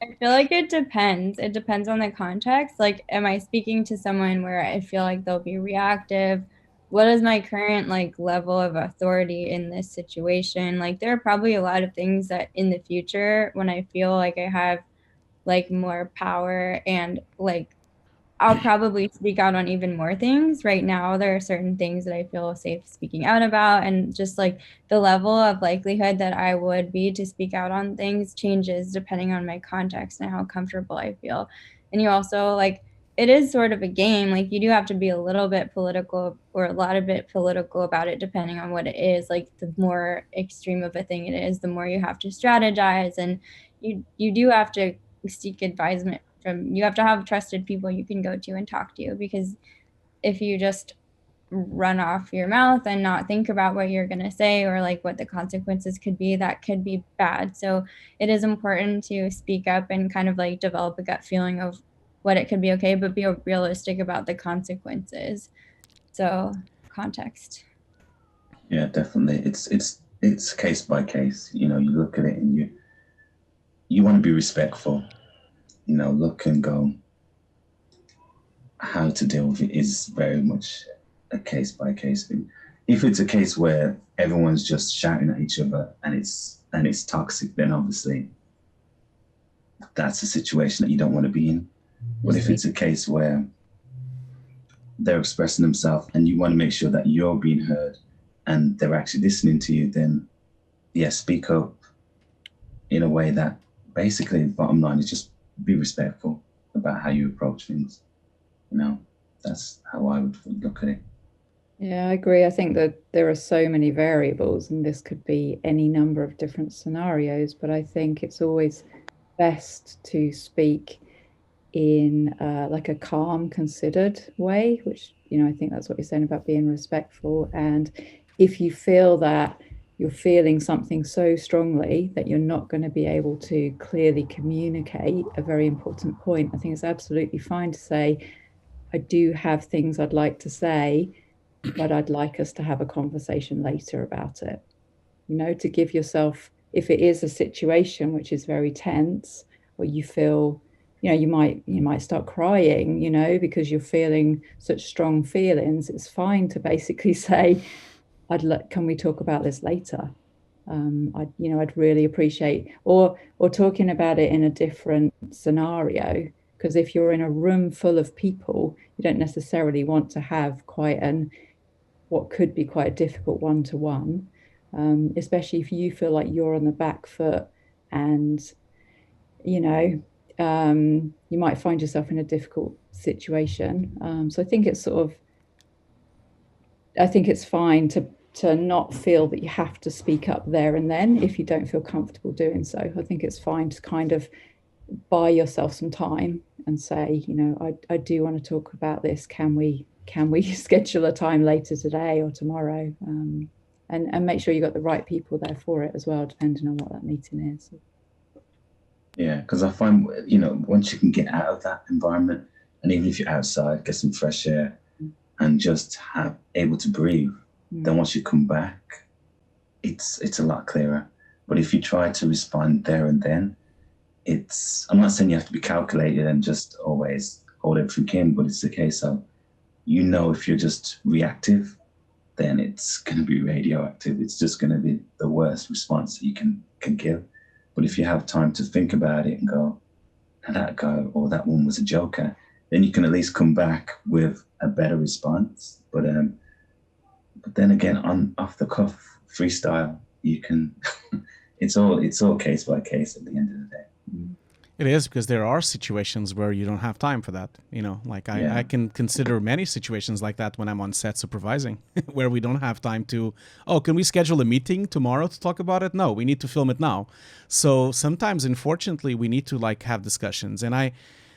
I feel like it depends. It depends on the context. Like, am I speaking to someone where I feel like they'll be reactive? What is my current like level of authority in this situation? Like, there are probably a lot of things that in the future, when I feel like I have like more power and like I'll probably speak out on even more things. Right now, there are certain things that I feel safe speaking out about, and just like the level of likelihood that I would be to speak out on things changes depending on my context and how comfortable I feel. And you also like, it is sort of a game. Like you do have to be a little bit political or a lot of bit political about it, depending on what it is. Like the more extreme of a thing it is, the more you have to strategize, and you do have to seek advisement from, you have to have trusted people you can go to and talk to, because if you just run off your mouth and not think about what you're going to say or like what the consequences could be, that could be bad. So it is important to speak up and kind of like develop a gut feeling of what it could be okay, but be realistic about the consequences. So context. Yeah, definitely. It's case by case. You look at it and you want to be respectful. Look and go, how to deal with it is very much a case by case thing. If it's a case where everyone's just shouting at each other and it's toxic, then obviously that's a situation that you don't want to be in. But if it's a case where they're expressing themselves and you want to make sure that you're being heard and they're actually listening to you, then speak up in a way that basically, bottom line is just be respectful about how you approach things. That's how I would look at it. Yeah, I agree. I think that there are so many variables and this could be any number of different scenarios, but I think it's always best to speak in like a calm, considered way, which, I think that's what you're saying about being respectful. And if you feel that you're feeling something so strongly that you're not going to be able to clearly communicate a very important point, I think it's absolutely fine to say, I do have things I'd like to say, but I'd like us to have a conversation later about it. To give yourself, if it is a situation which is very tense, or you feel, you might start crying, because you're feeling such strong feelings, it's fine to basically say, can we talk about this later? I'd really appreciate, or talking about it in a different scenario, because if you're in a room full of people, you don't necessarily want to have what could be quite a difficult one-to-one, especially if you feel like you're on the back foot and, you might find yourself in a difficult situation. So I think it's fine to to not feel that you have to speak up there and then if you don't feel comfortable doing so. I think it's fine to kind of buy yourself some time and say, you know, I do want to talk about this. Can we schedule a time later today or tomorrow? And make sure you've got the right people there for it as well, depending on what that meeting is. Yeah, because I find, you know, once you can get out of that environment, and even if you're outside, get some fresh air and just able to breathe, then once you come back, it's a lot clearer. But if you try to respond there and then, I'm not saying you have to be calculated and just always hold everything in, but it's the case of, you know, if you're just reactive, then it's going to be radioactive. It's just going to be the worst response that you can give. But if you have time to think about it and go, that guy or that woman was a joker, then you can at least come back with a better response. But then again, on off the cuff freestyle, you can. it's all case by case at the end of the day. It is, because there are situations where you don't have time for that. You know, like I can consider many situations like that when I'm on set supervising, where we don't have time to, can we schedule a meeting tomorrow to talk about it? No, we need to film it now. So sometimes, unfortunately, we need to like have discussions. And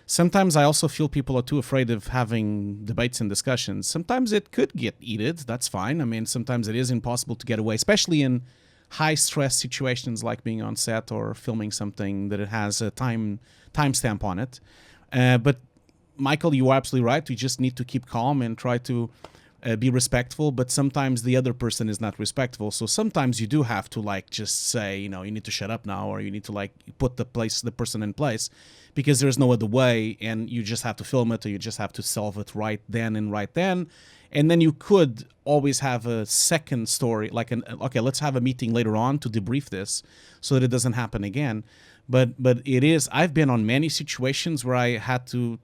sometimes I also feel people are too afraid of having debates and discussions. Sometimes it could get heated. That's fine. I mean, sometimes it is impossible to get away, especially in high stress situations like being on set or filming something that it has a timestamp on it. But Michael, you are absolutely right. We just need to keep calm and try to be respectful. But sometimes the other person is not respectful. So sometimes you do have to like just say, you know, you need to shut up now, or you need to like put the person in place, because there's no other way, and you just have to film it, or you just have to solve it right then. And then you could always have a second story, like okay, let's have a meeting later on to debrief this so that it doesn't happen again. But I've been on many situations where I had to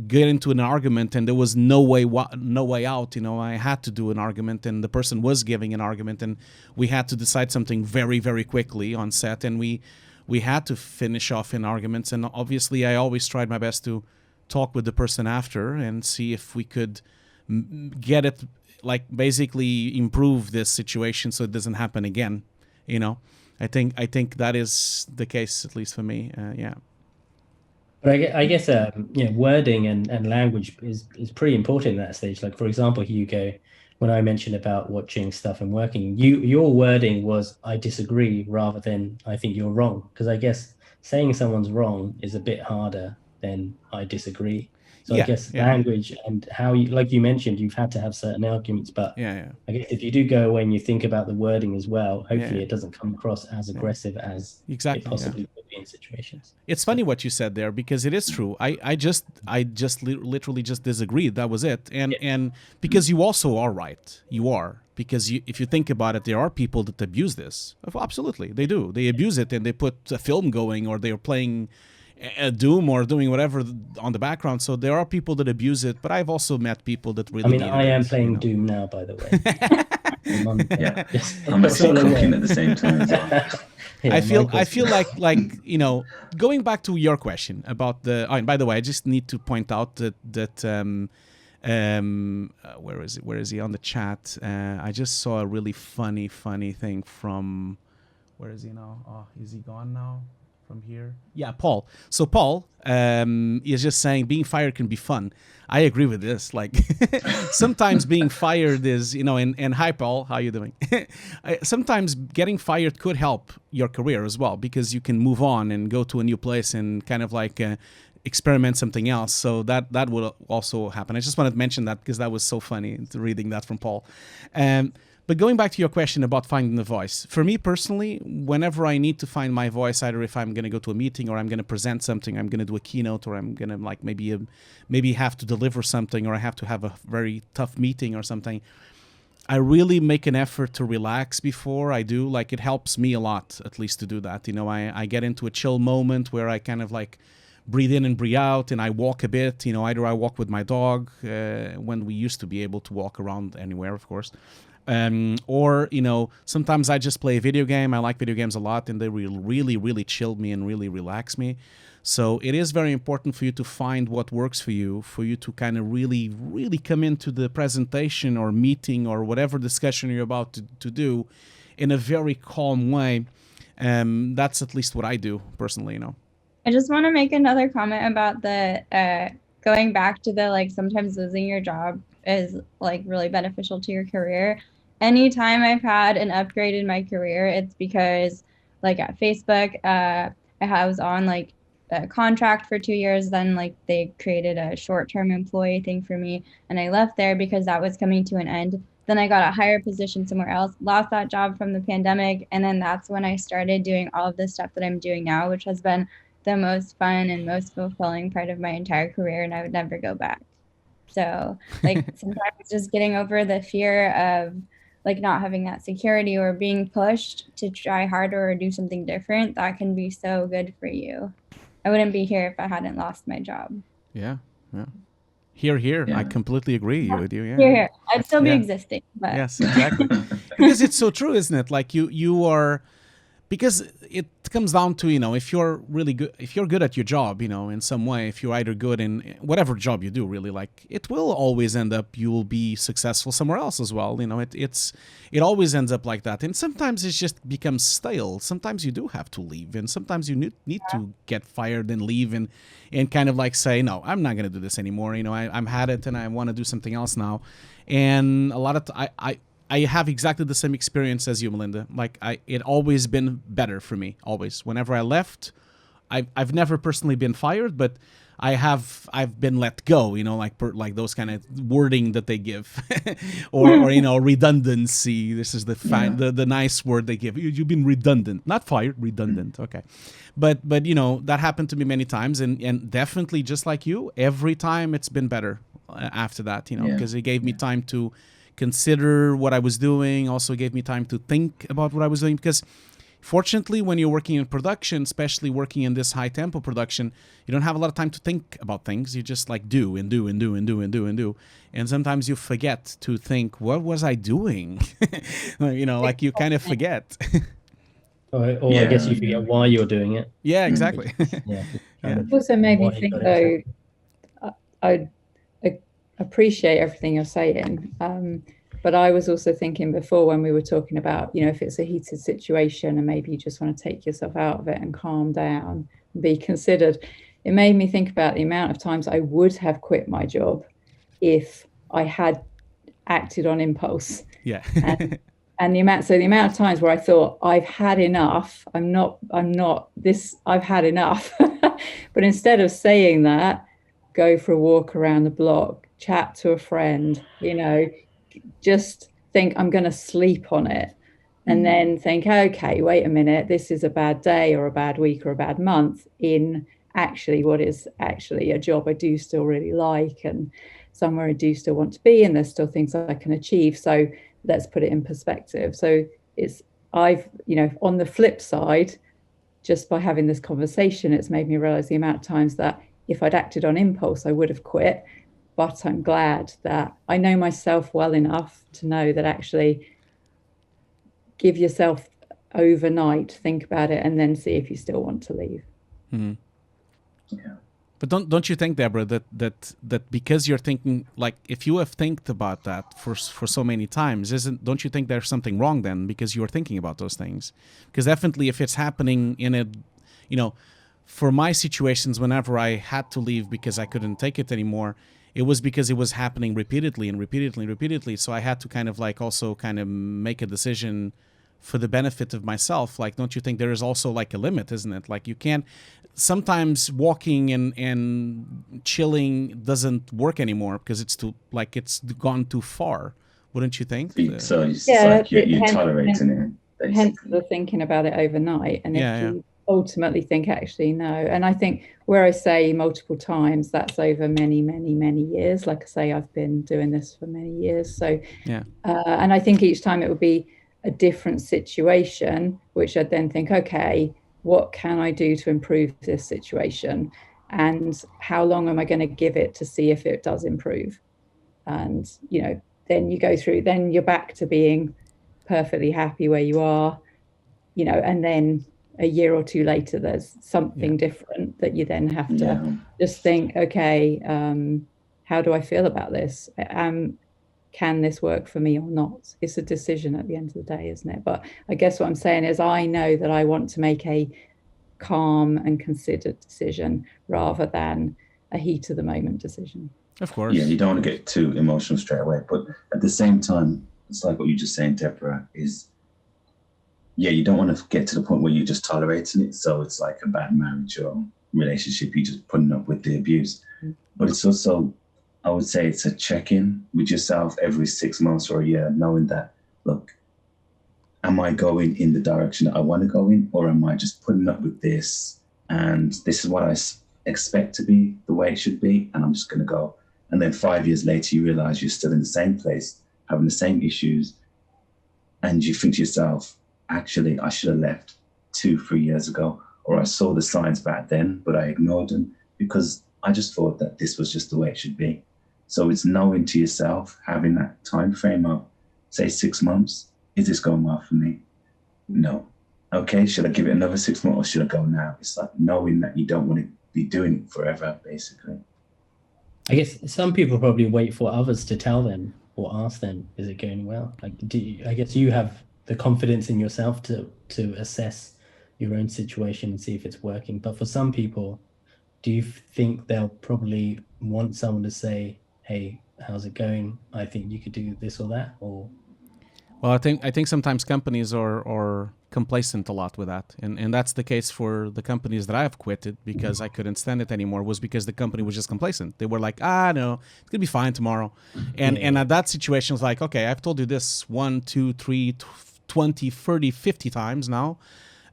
get into an argument and there was no way out. You know, I had to do an argument and the person was giving an argument and we had to decide something very, very quickly on set, and we had to finish off in arguments. And obviously I always tried my best to talk with the person after and see if we could get it, like basically improve this situation so it doesn't happen again. You know, I think that is the case, at least for me. Yeah. But I guess you know, wording and language is pretty important at that stage. Like, for example, Hugo, when I mentioned about watching stuff and working, your wording was "I disagree" rather than "I think you're wrong," because I guess saying someone's wrong is a bit harder than "I disagree." So I guess language and how you, like you mentioned, you've had to have certain arguments, but I guess if you do go away and you think about the wording as well, hopefully it doesn't come across as aggressive as it possibly could be in situations. It's funny what you said there, because it is true. I just literally just disagreed. That was it. And because you also are right. You are. Because if you think about it, there are people that abuse this. Absolutely, they do. They abuse it and they put a film going, or they're playing Doom or doing whatever on the background. So there are people that abuse it, but I've also met people that really I am playing Doom now, by the way. I'm actually cooking at the same time as well. I feel like you know, going back to your question about and by the way, I just need to point out that where is he on the chat? I just saw a really funny thing from, where is he now? Oh, is he gone now? From here, yeah, Paul. So Paul is just saying being fired can be fun. I agree with this. Like sometimes being fired is, you know, and hi Paul, how you doing? Sometimes getting fired could help your career as well, because you can move on and go to a new place and kind of like experiment something else. So that will also happen. I just wanted to mention that because that was so funny reading that from Paul. But going back to your question about finding the voice, for me personally, whenever I need to find my voice, either if I'm going to go to a meeting or I'm going to present something, I'm going to do a keynote, or I'm going to like maybe have to deliver something, or I have to have a very tough meeting or something, I really make an effort to relax before I do. Like it helps me a lot, at least, to do that. You know, I get into a chill moment where I kind of like breathe in and breathe out, and I walk a bit. You know, either I walk with my dog when we used to be able to walk around anywhere, of course. Or, you know, sometimes I just play a video game. I like video games a lot, and they really, really chill me and really relax me. So it is very important for you to find what works for you to kind of really, really come into the presentation or meeting or whatever discussion you're about to do in a very calm way. That's at least what I do personally, you know. I just want to make another comment about the going back to the, like, sometimes losing your job is like really beneficial to your career. Anytime I've had an upgrade in my career, it's because, like, at Facebook, I was on like a contract for 2 years. Then, like, they created a short-term employee thing for me, and I left there because that was coming to an end. Then I got a higher position somewhere else, lost that job from the pandemic, and then that's when I started doing all of the stuff that I'm doing now, which has been the most fun and most fulfilling part of my entire career, and I would never go back. So, like, sometimes just getting over the fear of, like, not having that security or being pushed to try harder or do something different, that can be so good for you. I wouldn't be here if I hadn't lost my job. Yeah. Here. Yeah. I completely agree with you. Yeah. Here. I'd still be existing. But. Yes, exactly. Because it's so true, isn't it? Like you are, because it comes down to, you know, if you're really good, if you're good at your job, you know, in some way, if you're either good in whatever job you do, really, like, it will always end up, you will be successful somewhere else as well. You know, it always ends up like that. And sometimes it just becomes stale. Sometimes you do have to leave, and sometimes you need to get fired and leave and kind of like say, no, I'm not going to do this anymore. You know, I'm had it and I want to do something else now. And a lot of I have exactly the same experience as you, Melinda. Like, it always been better for me. Always. Whenever I left, I've never personally been fired, but I've been let go. You know, like those kind of wording that they give, or you know, redundancy. This is the nice word they give. You've been redundant, not fired, redundant. Okay, but you know, that happened to me many times, and definitely just like you, every time it's been better after that. You know, because it gave me time to consider what I was doing, also gave me time to think about what I was doing, because fortunately when you're working in production, especially working in this high tempo production, you don't have a lot of time to think about things. You just like do and do and do and do and do and do, and sometimes you forget to think, what was I doing? You know, like, you kind of forget. Or I guess you forget why you're doing it. Yeah, exactly. It also made me think, though, I appreciate everything you're saying, but I was also thinking before, when we were talking about, you know, if it's a heated situation and maybe you just want to take yourself out of it and calm down and be considered, it made me think about the amount of times I would have quit my job if I had acted on impulse. Yeah. And the amount of times where I thought, I've had enough, I've had enough. But instead of saying that, go for a walk around the block, chat to a friend, you know, just think, I'm going to sleep on it, and then think, okay, wait a minute, this is a bad day or a bad week or a bad month in actually what is actually a job I do still really like, and somewhere I do still want to be, and there's still things I can achieve. So let's put it in perspective. So you know, on the flip side, just by having this conversation, it's made me realize the amount of times that if I'd acted on impulse, I would have quit. But I'm glad that I know myself well enough to know that actually give yourself overnight, think about it, and then see if you still want to leave. Mm-hmm. Yeah. But don't you think, Debra, that because you're thinking, like, if you have think about that for so many times, don't you think there's something wrong then, because you're thinking about those things? Because definitely if it's happening in a, you know, for my situations, whenever I had to leave because I couldn't take it anymore, it was because it was happening repeatedly. So I had to kind of like also kind of make a decision for the benefit of myself. Like, don't you think there is also like a limit, isn't it? Like, you can't, sometimes walking and chilling doesn't work anymore because it's gone too far. Wouldn't you think? So it's like you're tolerating it, basically. Hence the thinking about it overnight. And if you ultimately think, actually, no. And I think where I say multiple times, that's over many, many, many years. Like I say, I've been doing this for many years. So, and I think each time it would be a different situation, which I'd then think, okay, what can I do to improve this situation? And how long am I going to give it to see if it does improve? And, you know, then you go through, then you're back to being perfectly happy where you are, you know, and then a year or two later, there's something different that you then have to just think, okay, how do I feel about this? Can this work for me or not? It's a decision at the end of the day, isn't it? But I guess what I'm saying is I know that I want to make a calm and considered decision rather than a heat of the moment decision. Of course. Yeah, you don't want to get too emotional straight away. But at the same time, it's like what you're just saying, Deborah, is, yeah, you don't want to get to the point where you're just tolerating it. So it's like a bad marriage or relationship, you're just putting up with the abuse. But it's also, I would say it's a check-in with yourself every 6 months or a year, knowing that, look, am I going in the direction that I want to go in, or am I just putting up with this? And this is what I expect to be the way it should be, and I'm just going to go. And then 5 years later, you realize you're still in the same place, having the same issues. And you think to yourself, actually, I should have left 2-3 years ago, or I saw the signs back then, but I ignored them because I just thought that this was just the way it should be. So it's knowing to yourself, having that time frame of, say, 6 months. Is this going well for me? No. Okay, should I give it another 6 months or should I go now? It's like knowing that you don't want to be doing it forever, basically. I guess some people probably wait for others to tell them or ask them, is it going well? Like, I guess you have the confidence in yourself to assess your own situation and see if it's working. But for some people, do you think they'll probably want someone to say, hey, how's it going? I think you could do this or that, or... Well, I think sometimes companies are complacent a lot with that, and that's the case for the companies that I have quitted because I couldn't stand it anymore. Was because the company was just complacent. They were like, no, it's gonna be fine tomorrow, and at that situation was like, okay, I've told you this 1, 2, 3, 20, 30, 50 times now.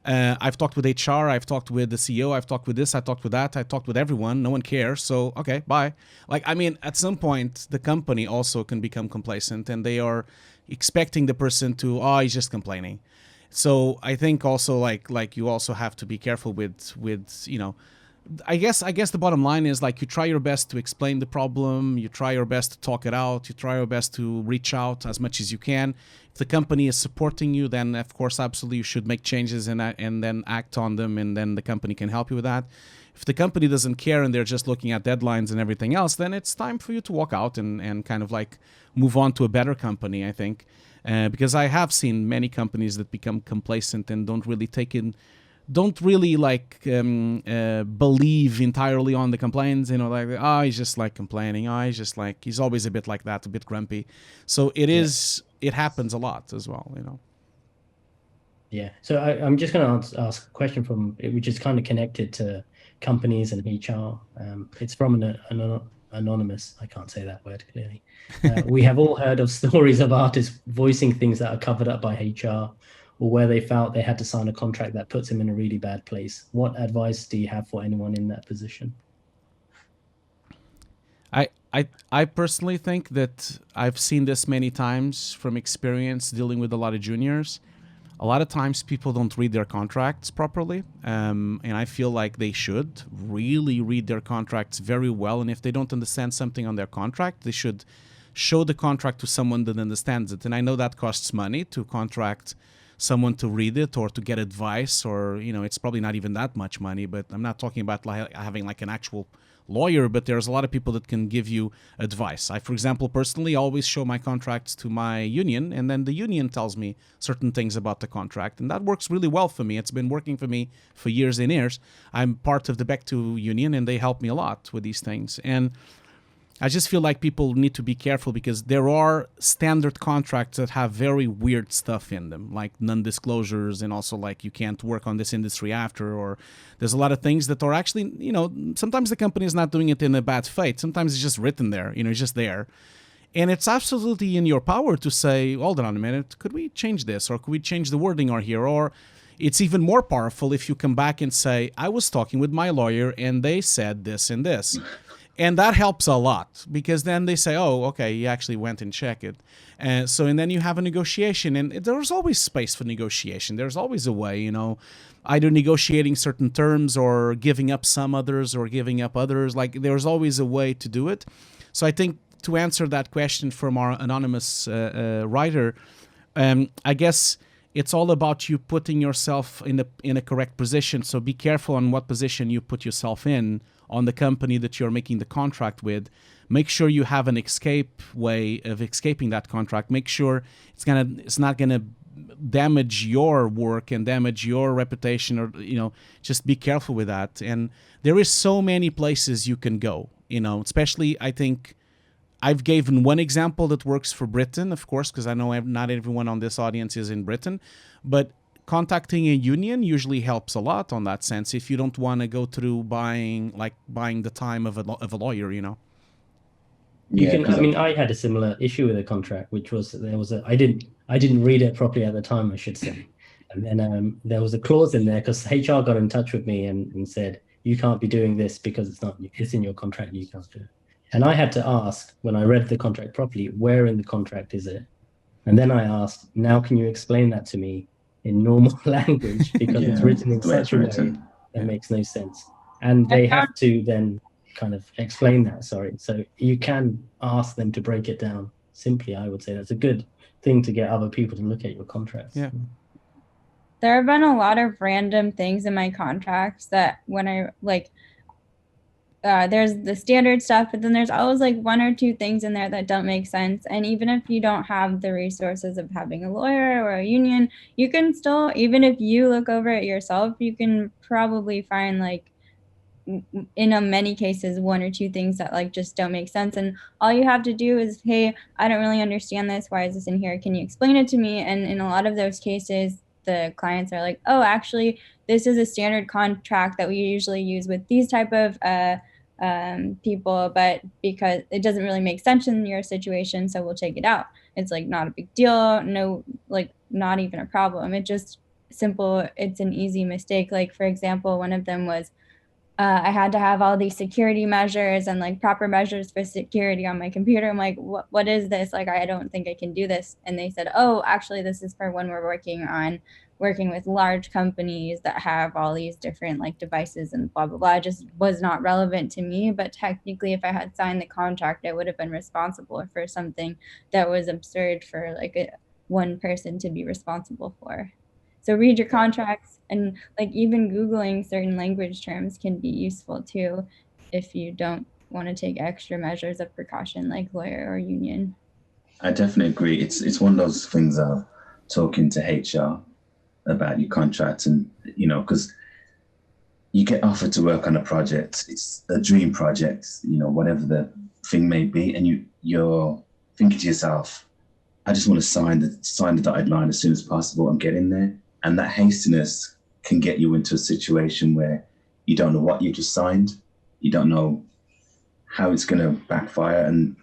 I've talked with HR, I've talked with the CEO, I've talked with this, I talked with that, I talked with everyone. No one cares. So, okay, bye. Like, I mean, at some point, the company also can become complacent and they are expecting the person to, he's just complaining. So I think also like you also have to be careful with, you know, I guess the bottom line is like you try your best to explain the problem, you try your best to talk it out, you try your best to reach out as much as you can. If the company is supporting you, then of course absolutely you should make changes and then act on them, and then the company can help you with that. If the company doesn't care and they're just looking at deadlines and everything else, then it's time for you to walk out and kind of like move on to a better company, I think. Because I have seen many companies that become complacent and don't really believe entirely on the complaints, you know, like, he's just like complaining, he's always a bit like that, a bit grumpy. So it happens a lot as well, you know. Yeah. So I'm just going to ask a question which is kind of connected to companies and HR. It's from an anonymous, I can't say that word clearly. We have all heard of stories of artists voicing things that are covered up by HR, or where they felt they had to sign a contract that puts them in a really bad place. What advice do you have for anyone in that position? I personally think that I've seen this many times from experience dealing with a lot of juniors. A lot of times people don't read their contracts properly, and I feel like they should really read their contracts very well, and if they don't understand something on their contract, they should show the contract to someone that understands it. And I know that costs money to contract someone to read it or to get advice, or, you know, it's probably not even that much money, but I'm not talking about having like an actual lawyer, but there's a lot of people that can give you advice. I, for example, personally always show my contracts to my union, and then the union tells me certain things about the contract, and that works really well for me. It's been working for me for years and years. I'm part of the Back2 union, and they help me a lot with these things. And I just feel like people need to be careful because there are standard contracts that have very weird stuff in them, like non-disclosures, and also like you can't work on this industry after, or there's a lot of things that are actually, you know, sometimes the company is not doing it in a bad faith. Sometimes it's just written there, you know, it's just there. And it's absolutely in your power to say, hold on a minute, could we change this, or could we change the wording or here? Or it's even more powerful if you come back and say, I was talking with my lawyer and they said this and this. And that helps a lot because then they say, oh, okay, you actually went and checked it. And then you have a negotiation, and there's always space for negotiation. There's always a way, you know, either negotiating certain terms or giving up some others or giving up others. Like there's always a way to do it. So I think to answer that question from our anonymous writer, I guess it's all about you putting yourself in a correct position. So be careful on what position you put yourself in on the company that you're making the contract with. Make sure you have an escape way of escaping that contract. Make sure it's not gonna damage your work and damage your reputation, or just be careful with that. And there is so many places you can go, especially I think I've given one example that works for Britain, of course, because I know not everyone on this audience is in Britain, but contacting a union usually helps a lot on that sense if you don't want to go through buying the time of a lawyer, I had a similar issue with a contract, which was I didn't read it properly at the time, I should say. And then there was a clause in there because HR got in touch with me and said, you can't be doing this because it's in your contract, you can't do it. And I had to ask, when I read the contract properly, where in the contract is it? And then I asked, now can you explain that to me in normal language? Because it's written in such a way that makes no sense. And they have to then kind of explain that, So you can ask them to break it down simply. I would say that's a good thing to get other people to look at your contracts. Yeah. There have been a lot of random things in my contracts that when I there's the standard stuff, but then there's always one or two things in there that don't make sense. And even if you don't have the resources of having a lawyer or a union, you can still, even if you look over it yourself, you can probably find in many cases, one or two things that just don't make sense. And all you have to do is, hey, I don't really understand this. Why is this in here? Can you explain it to me? And in a lot of those cases, the clients are like, oh, actually, this is a standard contract that we usually use with these type of people, but because it doesn't really make sense in your situation, so we'll take it out. It's not a big deal. No, not even a problem. It's just simple. It's an easy mistake. For example, one of them was I had to have all these security measures and proper measures for security on my computer. I'm like, what is this? I don't think I can do this. And they said, oh, actually, this is for when we're working with large companies that have all these different devices and blah, blah, blah. It just was not relevant to me. But technically, if I had signed the contract, I would have been responsible for something that was absurd for one person to be responsible for. So read your contracts, and even Googling certain language terms can be useful too if you don't want to take extra measures of precaution like lawyer or union. I definitely agree. It's one of those things of talking to HR about your contract, and because you get offered to work on a project, it's a dream project, whatever the thing may be, and you're thinking to yourself, I just want to sign the dotted line as soon as possible and get in there. And that hastiness can get you into a situation where you don't know what you just signed, you don't know how it's going to backfire, and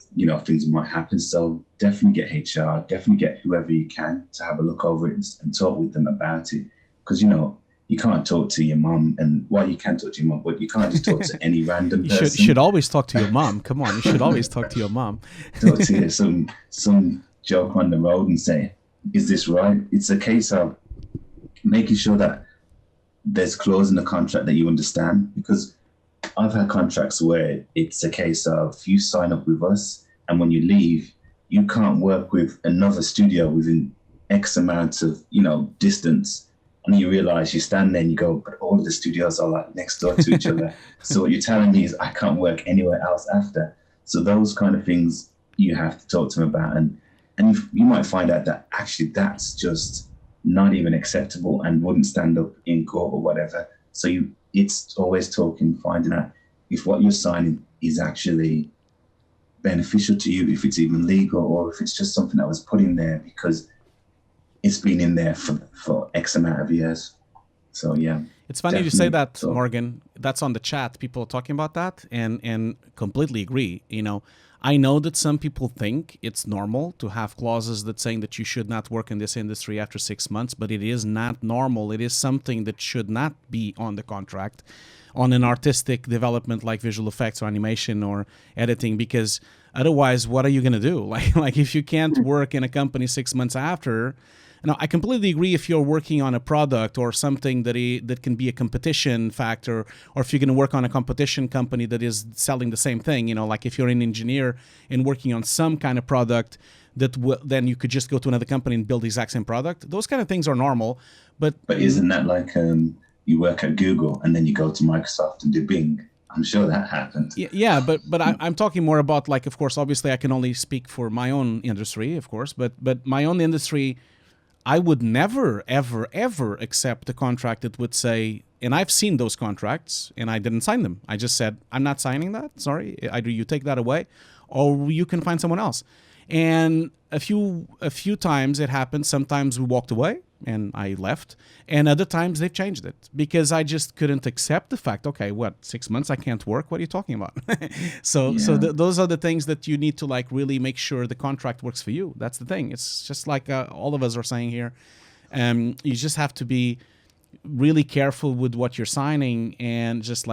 things might happen. So definitely get HR, definitely get whoever you can to have a look over it and talk with them about it, because you can't talk to your mom, and you can talk to your mom, but you can't just talk to any random person. You should always talk to your mom. Come on, you should always talk to your mom. Talk to some joke on the road and say, is this right? It's a case of making sure that there's clause in the contract that you understand, because I've had contracts where it's a case of you sign up with us, and when you leave, you can't work with another studio within X amount of distance, and you realize you stand there and you go, but all of the studios are next door to each other. So what you're telling me is I can't work anywhere else after. So those kind of things you have to talk to them about, and you might find out that actually that's just not even acceptable and wouldn't stand up in court or whatever. So it's always finding out if what you're signing is actually beneficial to you, if it's even legal, or if it's just something that was put in there because it's been in there for X amount of years. So yeah. It's funny you say that, Morgan. That's on the chat. People are talking about that and completely agree. I know that some people think it's normal to have clauses that saying that you should not work in this industry after 6 months, but it is not normal. It is something that should not be on the contract on an artistic development like visual effects or animation or editing, because otherwise, what are you going to do? Like if you can't work in a company 6 months after, Now, I completely agree if you're working on a product or something that can be a competition factor, or if you're going to work on a competition company that is selling the same thing, like if you're an engineer and working on some kind of product that then you could just go to another company and build the exact same product. Those kind of things are normal. But isn't that like you work at Google and then you go to Microsoft and do Bing? I'm sure that happened. Yeah, but I'm talking more about, like, of course, obviously I can only speak for my own industry, of course, but my own industry, I would never, ever, ever accept a contract that would say, and I've seen those contracts and I didn't sign them. I just said, I'm not signing that. Sorry. Either you take that away or you can find someone else. And a few times it happened. Sometimes we walked away and I left, and other times they've changed it because I just couldn't accept the fact, okay, 6 months I can't work? What are you talking about? So those are the things that you need to, like, really make sure the contract works for you. That's the thing. It's just like all of us are saying here. You just have to be really careful with what you're signing, and just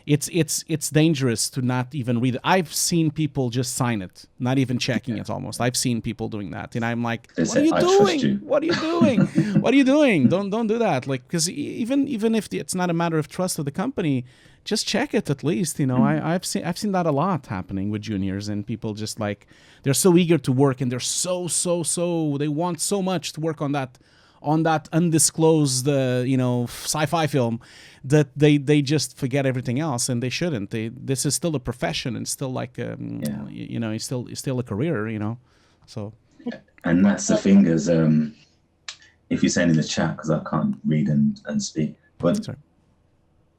it's dangerous to not even read it. I've seen people just sign it, not even checking it almost. I've seen people doing that, and I'm like, what are you doing? What are you doing? What are you doing? Don't do that. Like, because even if it's not a matter of trust of the company, just check it at least. I've seen that a lot happening with juniors, and people just, like, they're so eager to work, and they're so they want so much to work on that undisclosed sci-fi film that they just forget everything else, and they shouldn't. This is still a profession, and still like it's still a career, so. And that's the thing is, if you're saying in the chat, because I can't read and speak, but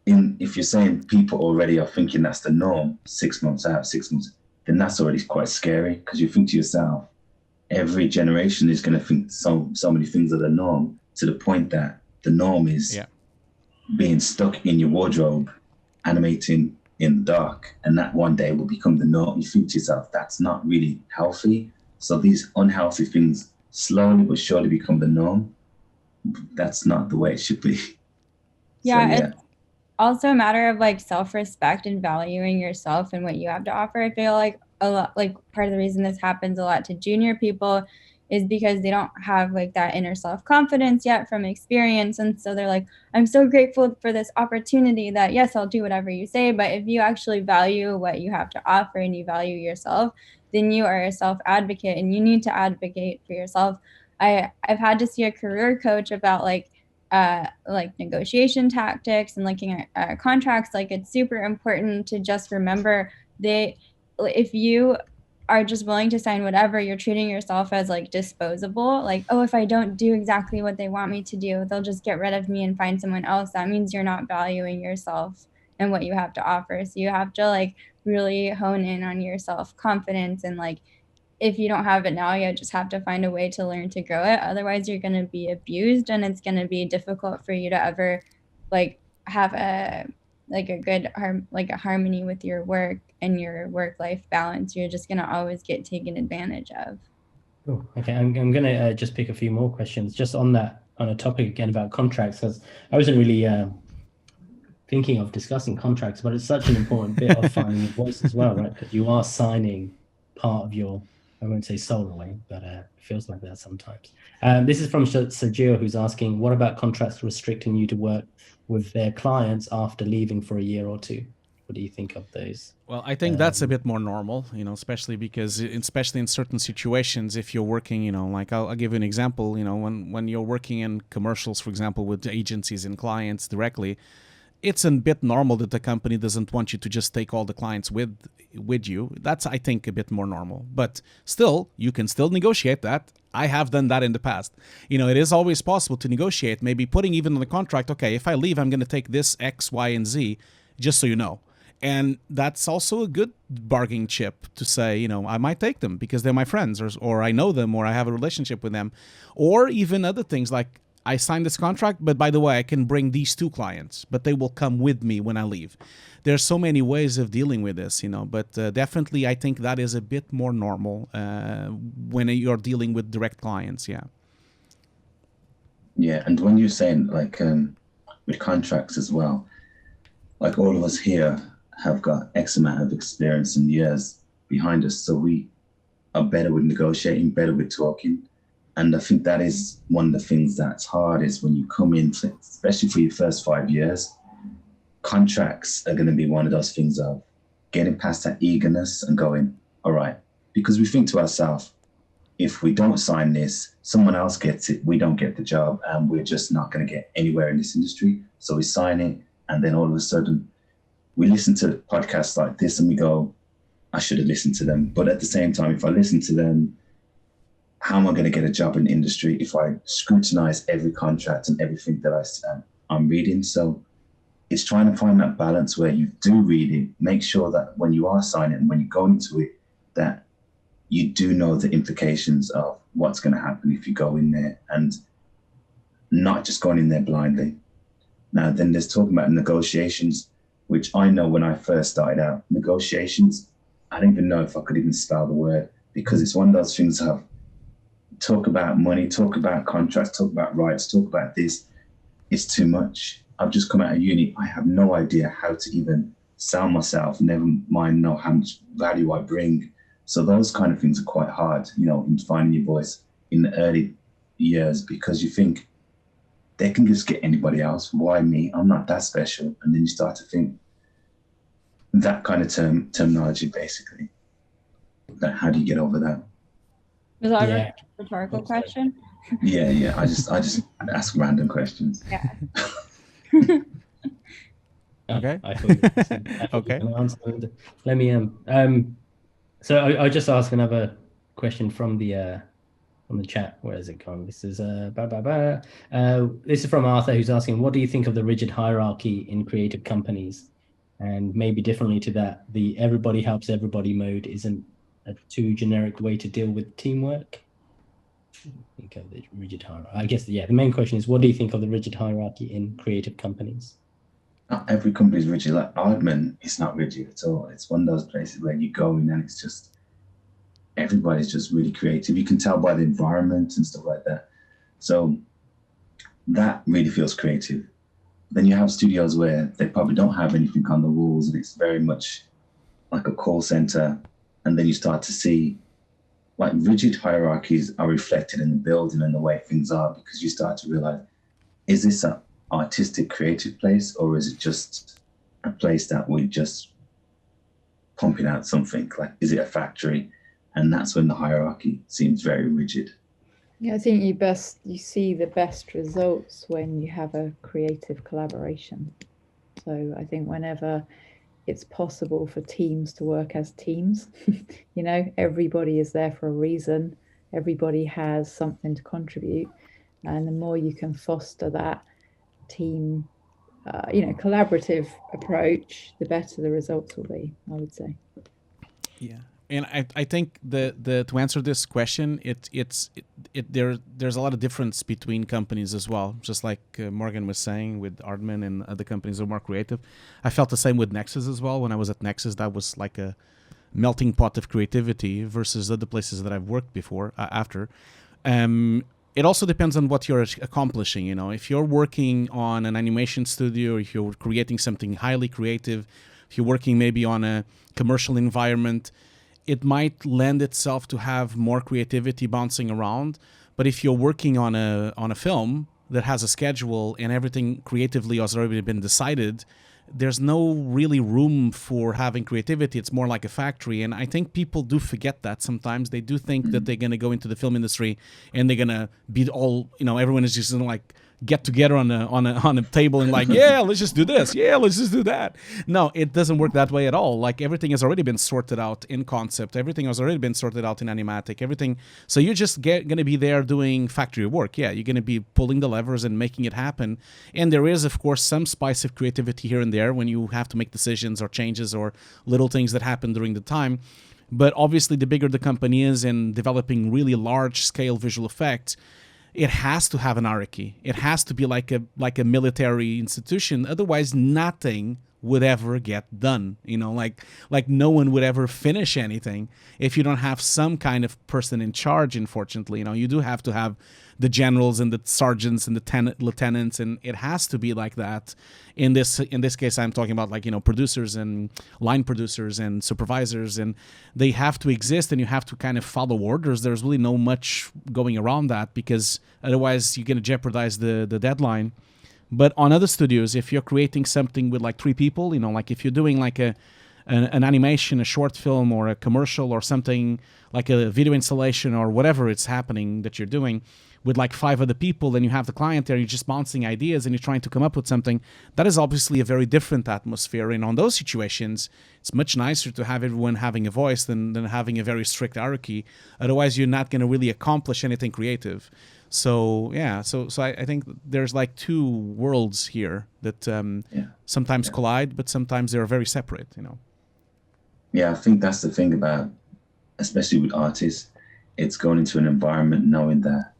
if you're saying people already are thinking that's the norm 6 months out, 6 months, then that's already quite scary, because you think to yourself, every generation is going to think so many things are the norm, to the point that the norm is being stuck in your wardrobe, animating in the dark, and that one day will become the norm. You think to yourself, that's not really healthy. So these unhealthy things slowly but surely become the norm. That's not the way it should be. It's also a matter of, like, self-respect and valuing yourself and what you have to offer. I feel like a lot, like, part of the reason this happens a lot to junior people is because they don't have, like, that inner self-confidence yet from experience. And so they're like, I'm so grateful for this opportunity that, yes, I'll do whatever you say. But if you actually value what you have to offer and you value yourself, then you are a self-advocate, and you need to advocate for yourself. I've had to see a career coach about, like negotiation tactics and looking at contracts. Like, it's super important to just remember if you are just willing to sign whatever, you're treating yourself as, like, disposable. Like, oh, if I don't do exactly what they want me to do, they'll just get rid of me and find someone else. That means you're not valuing yourself and what you have to offer. So you have to, like, really hone in on your self-confidence, and, like, if you don't have it now, you just have to find a way to learn to grow it. Otherwise, you're going to be abused, and it's going to be difficult for you to ever, like, have a good harmony with your work and your work-life balance. You're just going to always get taken advantage of. Cool. Okay, I'm going to just pick a few more questions just on a topic again about contracts, because I wasn't really thinking of discussing contracts, but it's such an important bit of finding your voice as well, right? Because you are signing part of your, I won't say soul away, but it feels like that sometimes. This is from Sergio, who's asking, what about contracts restricting you to work with their clients after leaving for a year or two? What do you think of those? Well, I think that's a bit more normal, especially in certain situations, if you're working, like I'll give you an example, when you're working in commercials, for example, with agencies and clients directly, it's a bit normal that the company doesn't want you to just take all the clients with you. That's, I think, a bit more normal. But still, you can still negotiate that. I have done that in the past. It is always possible to negotiate, maybe putting even on the contract, okay, if I leave, I'm going to take this X, Y, and Z, just so you know. And that's also a good bargaining chip to say, I might take them because they're my friends, or I know them, or I have a relationship with them. Or even other things like, I signed this contract, but by the way, I can bring these 2 clients, but they will come with me when I leave. There's so many ways of dealing with this, but definitely I think that is a bit more normal when you're dealing with direct clients, yeah. Yeah, and when you're saying, like, with contracts as well, like, all of us here have got X amount of experience and years behind us, so we are better with negotiating, better with talking. And I think that is one of the things that's hard, is when you come in, especially for your first 5 years, contracts are going to be one of those things of getting past that eagerness and going, all right, because we think to ourselves, if we don't sign this, someone else gets it, we don't get the job, and we're just not going to get anywhere in this industry. So we sign it, and then all of a sudden we listen to podcasts like this and we go, I should have listened to them. But at the same time, if I listen to them, how am I going to get a job in the industry if I scrutinize every contract and everything that I'm reading? So it's trying to find that balance where you do read it, make sure that when you are signing and when you go into it, that you do know the implications of what's going to happen if you go in there, and not just going in there blindly. Now, then there's talking about negotiations, which I know when I first started out, negotiations, I don't even know if I could even spell the word, because it's one of those things of talk about money, talk about contracts, talk about rights, talk about this. It's too much. I've just come out of uni. I have no idea how to even sell myself, never mind know how much value I bring. So those kind of things are quite hard, in finding your voice in the early years, because you think they can just get anybody else. Why me? I'm not that special. And then you start to think that kind of terminology, basically. That, how do you get over that? Was that a rhetorical question? Yeah. I just ask random questions. Yeah. Okay. I thought you Okay. were gonna answer. Let me so I just ask another question from the chat. Where is it gone? This is this is from Arthur, who's asking, what do you think of the rigid hierarchy in creative companies? And maybe differently to that, the everybody helps everybody mode isn't a too generic way to deal with teamwork. Think of the rigid hierarchy. I guess the main question is, what do you think of the rigid hierarchy in creative companies? Not every company is rigid. Like Aardman, it's not rigid at all. It's one of those places where you go in and it's just, everybody's just really creative. You can tell by the environment and stuff like that. So that really feels creative. Then you have studios where they probably don't have anything on the walls, and it's very much like a call center. And then you start to see like rigid hierarchies are reflected in the building and the way things are, because you start to realize, is this an artistic, creative place, or is it just a place that we're just pumping out something? Like, is it a factory? And that's when the hierarchy seems very rigid. Yeah, I think you see the best results when you have a creative collaboration. So I think whenever it's possible for teams to work as teams, everybody is there for a reason. Everybody has something to contribute. And the more you can foster that team, collaborative approach, the better the results will be, I would say. Yeah. And I think to answer this question, there's a lot of difference between companies as well. Just like Morgan was saying with Aardman and other companies that are more creative. I felt the same with Nexus as well. When I was at Nexus, that was like a melting pot of creativity versus other places that I've worked before, after. It also depends on what you're accomplishing. If you're working on an animation studio, or if you're creating something highly creative, if you're working maybe on a commercial environment, it might lend itself to have more creativity bouncing around. But if you're working on a film that has a schedule and everything creatively has already been decided, there's no really room for having creativity. It's more like a factory. And I think people do forget that sometimes. They do think that they're going to go into the film industry and they're going to be all, everyone is just going to like get together on a table and like, yeah, let's just do this. Yeah, let's just do that. No, it doesn't work that way at all. Like, everything has already been sorted out in concept. Everything has already been sorted out in animatic, everything. So you're just going to be there doing factory work. Yeah, you're going to be pulling the levers and making it happen. And there is, of course, some spice of creativity here and there when you have to make decisions or changes or little things that happen during the time. But obviously, the bigger the company is in developing really large-scale visual effects, it has to have an hierarchy. It has to be like a military institution. Otherwise, nothing would ever get done. You know, like no one would ever finish anything if you don't have some kind of person in charge. Unfortunately, you know, you do have to have the generals and the sergeants and the lieutenants, and it has to be like that. In this case, I'm talking about, like, you know, producers and line producers and supervisors, and they have to exist, and you have to kind of follow orders. There's really no much going around that, because otherwise you're going to jeopardize the deadline. But on other studios, if you're creating something with like 3 people, you know, like if you're doing like an animation, a short film, or a commercial, or something like a video installation, or whatever it's happening that you're doing with like 5 other people, and you have the client there, you're just bouncing ideas and you're trying to come up with something, that is obviously a very different atmosphere. And on those situations, it's much nicer to have everyone having a voice than having a very strict hierarchy. Otherwise, you're not going to really accomplish anything creative. So yeah, so I think there's like 2 worlds here that sometimes collide, but sometimes they're very separate, you know. Yeah, I think that's the thing about, especially with artists, it's going into an environment knowing that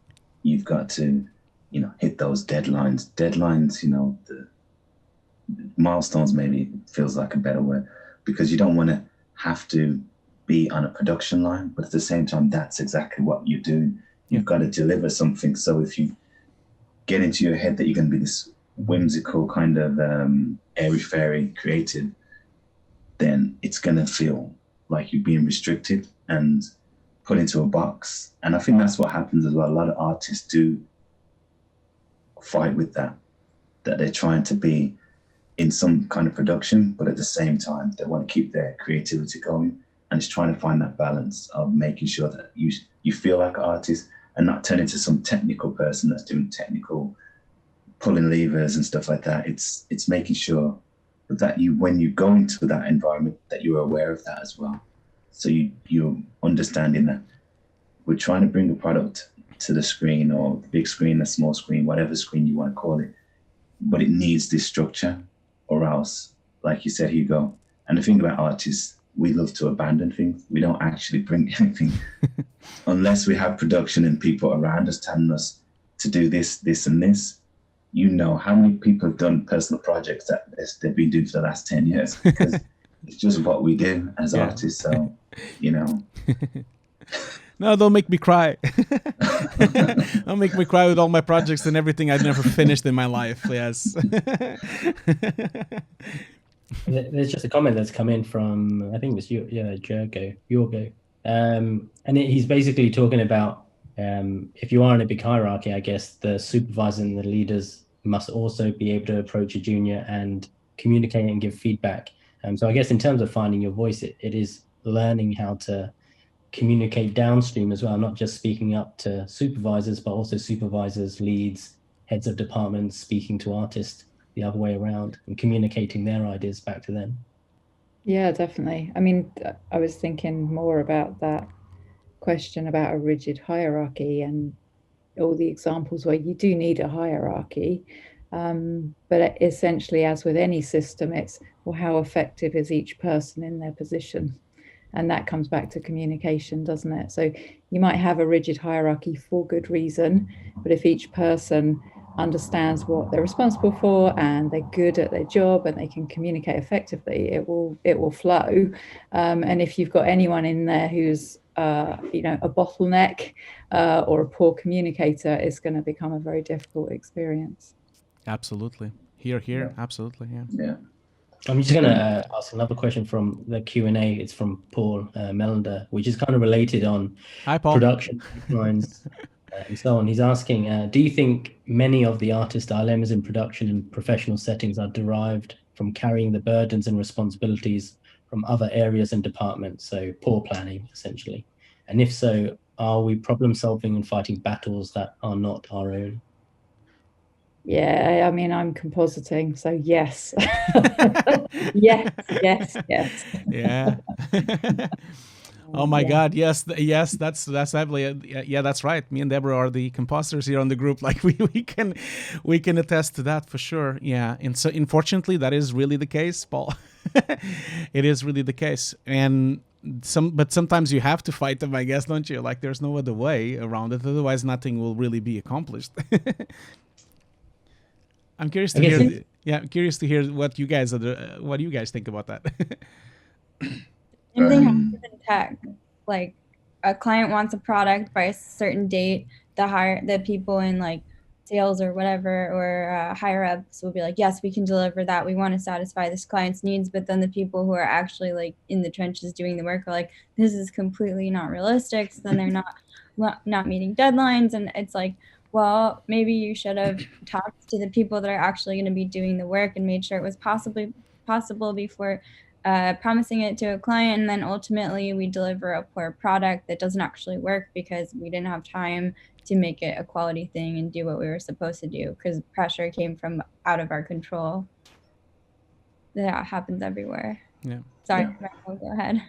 you've got to, you know, hit those deadlines, you know, the milestones maybe feels like a better word, because you don't want to have to be on a production line, but at the same time, that's exactly what you do. You've got to deliver something. So if you get into your head that you're going to be this whimsical kind of airy-fairy creative, then it's going to feel like you're being restricted and put into a box. And I think that's what happens as well. A lot of artists do fight with that they're trying to be in some kind of production, but at the same time, they want to keep their creativity going. And it's trying to find that balance of making sure that you feel like an artist and not turn into some technical person that's doing technical pulling levers and stuff like that. It's making sure that when you go into that environment, that you're aware of that as well. So you're understanding that we're trying to bring a product to the screen, or the big screen, the small screen, whatever screen you want to call it, but it needs this structure, or else, like you said, Hugo, and the thing about artists, we love to abandon things. We don't actually bring anything unless we have production and people around us telling us to do this, this, and this. You know how many people have done personal projects that they've been doing for the last 10 years, because it's just what we do as artists. So, you know. No, don't make me cry. Don't make me cry with all my projects and everything I've never finished in my life. Yes. There's just a comment that's come in from, I think it was Jorgo. And he's basically talking about, if you are in a big hierarchy, I guess the supervisor and the leaders must also be able to approach a junior and communicate and give feedback. So I guess in terms of finding your voice, it is learning how to communicate downstream as well, not just speaking up to supervisors, but also supervisors, leads, heads of departments, speaking to artists the other way around and communicating their ideas back to them. Yeah, definitely. I mean, I was thinking more about that question about a rigid hierarchy and all the examples where you do need a hierarchy. But essentially, as with any system, it's, well, how effective is each person in their position? And that comes back to communication, doesn't it? So you might have a rigid hierarchy for good reason, but if each person understands what they're responsible for and they're good at their job and they can communicate effectively, it will flow. And if you've got anyone in there who's a bottleneck or a poor communicator, it's going to become a very difficult experience. Absolutely. Here. Absolutely. Yeah. I'm just going to ask another question from the Q&A. It's from Paul Melinda, which is kind of related on production lines and so on. He's asking, do you think many of the artist dilemmas in production and professional settings are derived from carrying the burdens and responsibilities from other areas and departments, so poor planning, essentially? And if so, are we problem solving and fighting battles that are not our own? Yeah, I mean, I'm compositing, so yes. yes. Yeah. Oh my God, yes, that's absolutely, yeah, that's right. Me and Debra are the compositors here on the group. Like we can attest to that for sure. Yeah, and so unfortunately, that is really the case, Paul. It is really the case, and but sometimes you have to fight them, I guess, don't you? Like there's no other way around it. Otherwise, nothing will really be accomplished. I'm curious to hear. Yeah, I'm curious to hear what you guys what do you guys think about that? Same thing happens in tech. Like a client wants a product by a certain date, the people in like sales or whatever, or higher ups will be like, yes, we can deliver that. We want to satisfy this client's needs. But then the people who are actually like in the trenches doing the work are like, this is completely not realistic. So then they're not meeting deadlines. And it's like, well, maybe you should have talked to the people that are actually going to be doing the work and made sure it was possible before promising it to a client, and then ultimately we deliver a poor product that doesn't actually work because we didn't have time to make it a quality thing and do what we were supposed to do because pressure came from out of our control. That happens everywhere. Yeah. Sorry, Yeah. Michael, go ahead.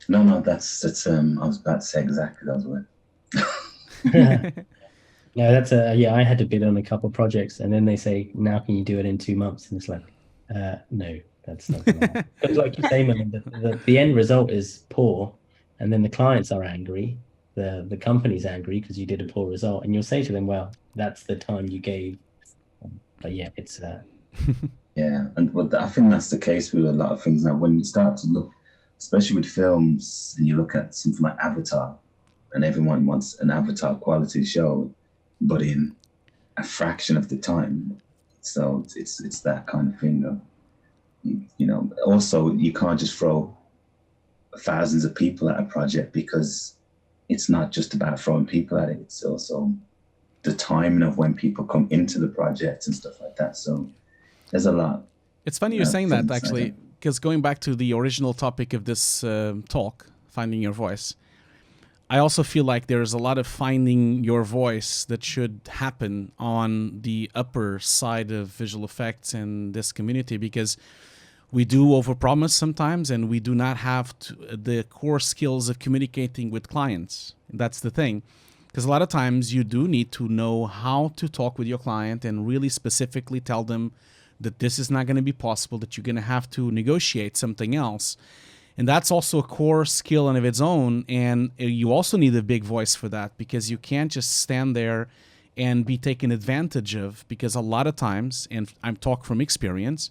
No, that's I was about to say exactly those words. No, that's I had to bid on a couple of projects, and then they say, now can you do it in 2 months? And it's like, no, that's not gonna happen. Because like you say, Melinda, the end result is poor, and then the clients are angry, the company's angry because you did a poor result, and you'll say to them, well, that's the time you gave. But yeah, it's Yeah, and I think that's the case with a lot of things now. When you start to look, especially with films, and you look at something like Avatar, and everyone wants an Avatar quality show, but in a fraction of the time. So it's that kind of thing, though. You know, also you can't just throw thousands of people at a project because it's not just about throwing people at it. It's also the timing of when people come into the project and stuff like that. So there's a lot. It's funny you're saying that, actually, because going back to the original topic of this talk, finding your voice, I also feel like there's a lot of finding your voice that should happen on the upper side of visual effects in this community, because we do overpromise sometimes, and we do not have the core skills of communicating with clients. That's the thing. Because a lot of times you do need to know how to talk with your client and really specifically tell them that this is not going to be possible, that you're going to have to negotiate something else. And that's also a core skill in of its own. And you also need a big voice for that, because you can't just stand there and be taken advantage of, because a lot of times, and I'm talking from experience,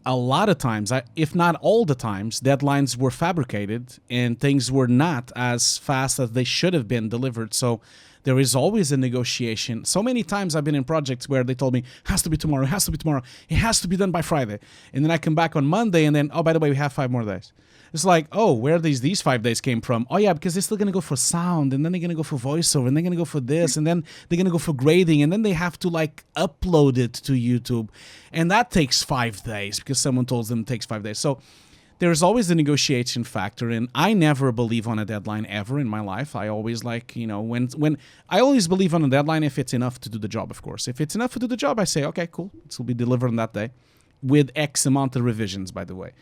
a lot of times, if not all the times, deadlines were fabricated and things were not as fast as they should have been delivered. So there is always a negotiation. So many times I've been in projects where they told me, it has to be tomorrow, it has to be tomorrow, it has to be done by Friday. And then I come back on Monday and then, oh, by the way, we have 5 more days. It's like, oh, where these 5 days came from? Oh, yeah, because they're still going to go for sound, and then they're going to go for voiceover, and they're going to go for this, and then they're going to go for grading, and then they have to, like, upload it to YouTube. And that takes 5 days because someone told them it takes 5 days. So there's always the negotiation factor, and I never believe on a deadline ever in my life. I always when I always believe on a deadline if it's enough to do the job, of course. If it's enough to do the job, I say, okay, cool, this will be delivered on that day with X amount of revisions, by the way.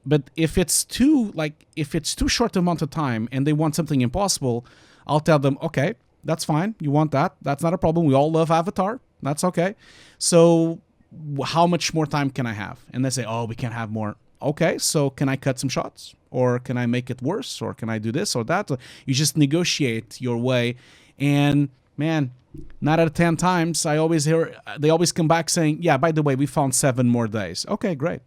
But if it's too short amount of time and they want something impossible, I'll tell them, okay, that's fine. You want that? That's not a problem. We all love Avatar. That's okay. So how much more time can I have? And they say, oh, we can't have more. Okay, so can I cut some shots? Or can I make it worse? Or can I do this or that? You just negotiate your way. And man, 9 out of 10 times, I always hear, they always come back saying, yeah, by the way, we found 7 more days. Okay, great.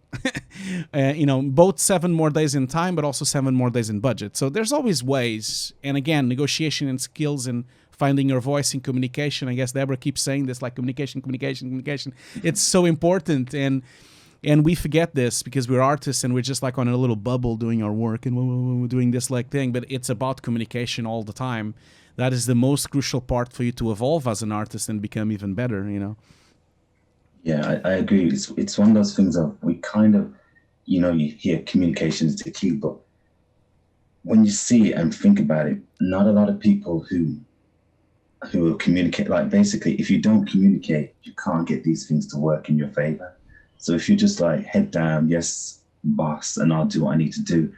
Both 7 more days in time, but also 7 more days in budget. So there's always ways. And again, negotiation and skills and finding your voice in communication. I guess Debra keeps saying this, like communication. It's so important. And we forget this because we're artists and we're just like on a little bubble doing our work and we're doing this like thing. But it's about communication all the time. That is the most crucial part for you to evolve as an artist and become even better, Yeah, I agree. It's one of those things of we kind of, you hear communication is the key, but when you see it and think about it, not a lot of people who will communicate, like basically, if you don't communicate, you can't get these things to work in your favor. So if you just like head down, yes, boss, and I'll do what I need to do,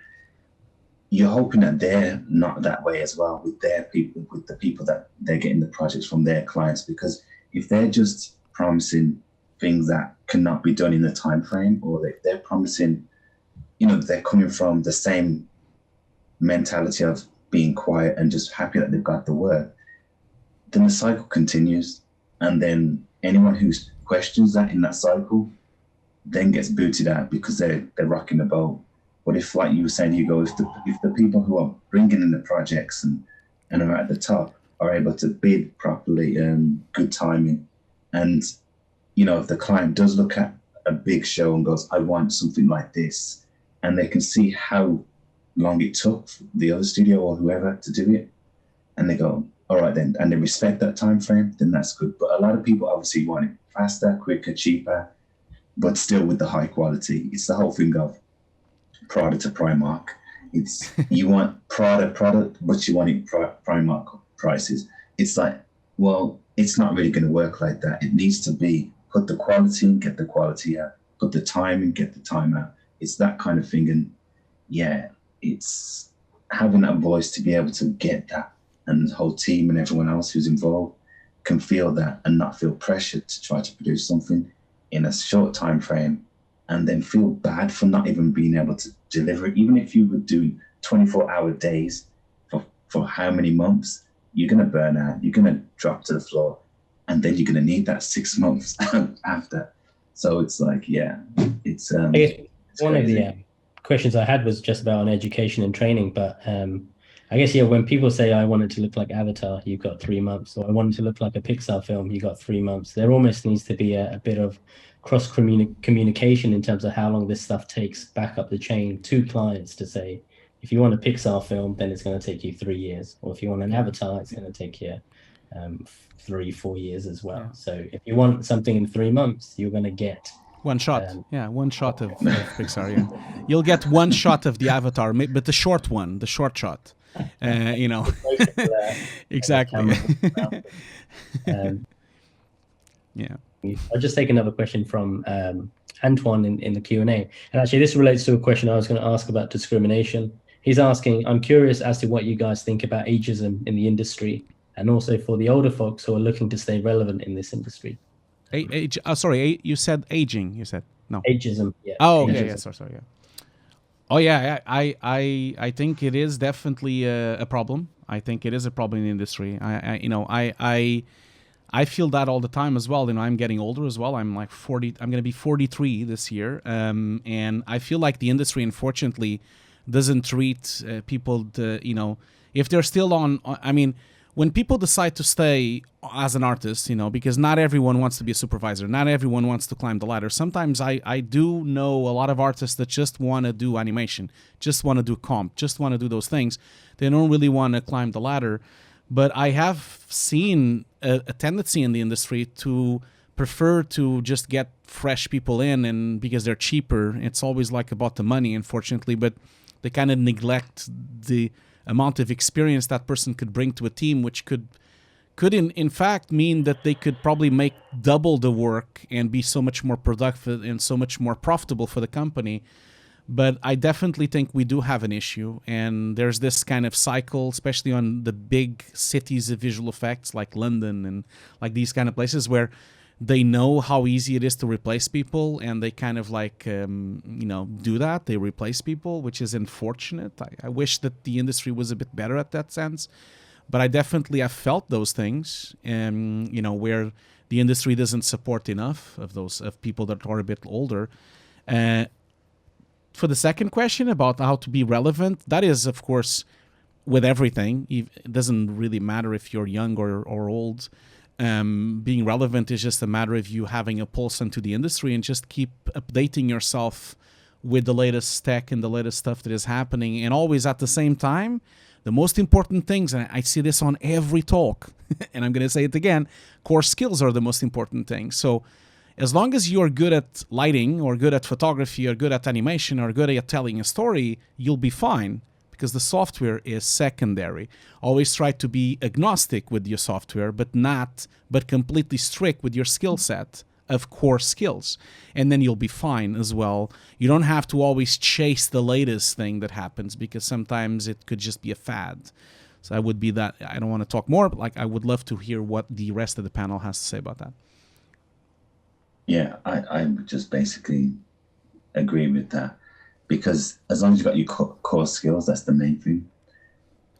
you're hoping that they're not that way as well with their people, with the people that they're getting the projects from their clients. Because if they're just promising things that cannot be done in the time frame, or they're promising, they're coming from the same mentality of being quiet and just happy that they've got the work, then the cycle continues. And then anyone who's questions that in that cycle then gets booted out because they're rocking the boat. What if, like you were saying, Hugo, if the people who are bringing in the projects and are at the top are able to bid properly, good timing, and if the client does look at a big show and goes, I want something like this, and they can see how long it took the other studio or whoever to do it, and they go, all right then, and they respect that time frame, then that's good. But a lot of people obviously want it faster, quicker, cheaper, but still with the high quality. It's the whole thing of Prada to Primark. It's you want Prada product, but you want it Primark prices. It's like, well, it's not really going to work like that. It needs to be put the quality in, get the quality out, put the time in, get the time out. It's that kind of thing. And yeah, it's having that voice to be able to get that, and the whole team and everyone else who's involved can feel that and not feel pressured to try to produce something in a short time frame and then feel bad for not even being able to deliver it. Even if you were doing 24-hour days for how many months, you're going to burn out, you're going to drop to the floor, and then you're going to need that 6 months after. So it's like, yeah, it's I guess one crazy. of the questions I had was just about on education and training, but I guess, yeah, when people say I want it to look like Avatar, you've got 3 months, or I want it to look like a Pixar film, you got 3 months. There almost needs to be a bit of cross communication in terms of how long this stuff takes back up the chain to clients to say, if you want a Pixar film, then it's going to take you 3 years, or if you want an Avatar, it's going to take you 3-4 years as well. Yeah. So if you want something in 3 months, you're going to get one shot. One shot of Pixar. Yeah, you'll get one shot of the Avatar, but the short one, the short shot. Exactly. Yeah. I'll just take another question from Antoine in the Q&A. And actually, this relates to a question I was going to ask about discrimination. He's asking, I'm curious as to what you guys think about ageism in the industry, and also for the older folks who are looking to stay relevant in this industry. Sorry, you said aging. You said no. Ageism. Yeah. Oh, okay. Ageism. Yeah. Sorry. Yeah. Oh, yeah. I think it is definitely a problem. I think it is a problem in the industry. I feel that all the time as well. I'm getting older as well. I'm like 40. I'm going to be 43 this year. And I feel like the industry, unfortunately, doesn't treat people if they're still on. I mean, when people decide to stay as an artist, because not everyone wants to be a supervisor, not everyone wants to climb the ladder. Sometimes I do know a lot of artists that just want to do animation, just want to do comp, just want to do those things. They don't really want to climb the ladder. But I have seen a tendency in the industry to prefer to just get fresh people in, and because they're cheaper, it's always like about the money, unfortunately, but they kind of neglect the amount of experience that person could bring to a team, which could in fact mean that they could probably make double the work and be so much more productive and so much more profitable for the company. But I definitely think we do have an issue, and there's this kind of cycle, especially on the big cities of visual effects like London and like these kind of places where they know how easy it is to replace people, and they kind of like, do that. They replace people, which is unfortunate. I wish that the industry was a bit better at that sense, but I definitely have felt those things, where the industry doesn't support enough of people that are a bit older. For the second question about how to be relevant, that is, of course, with everything. It doesn't really matter if you're young or old. Being relevant is just a matter of you having a pulse into the industry and just keep updating yourself with the latest tech and the latest stuff that is happening. And always at the same time, the most important things, and I see this on every talk, and I'm going to say it again, core skills are the most important thing. So as long as you're good at lighting or good at photography or good at animation or good at telling a story, you'll be fine, because the software is secondary. Always try to be agnostic with your software, but completely strict with your skill set of core skills. And then you'll be fine as well. You don't have to always chase the latest thing that happens, because sometimes it could just be a fad. So I would be that. I don't want to talk more, but I would love to hear what the rest of the panel has to say about that. Yeah, I would just basically agree with that, because as long as you've got your core skills, that's the main thing.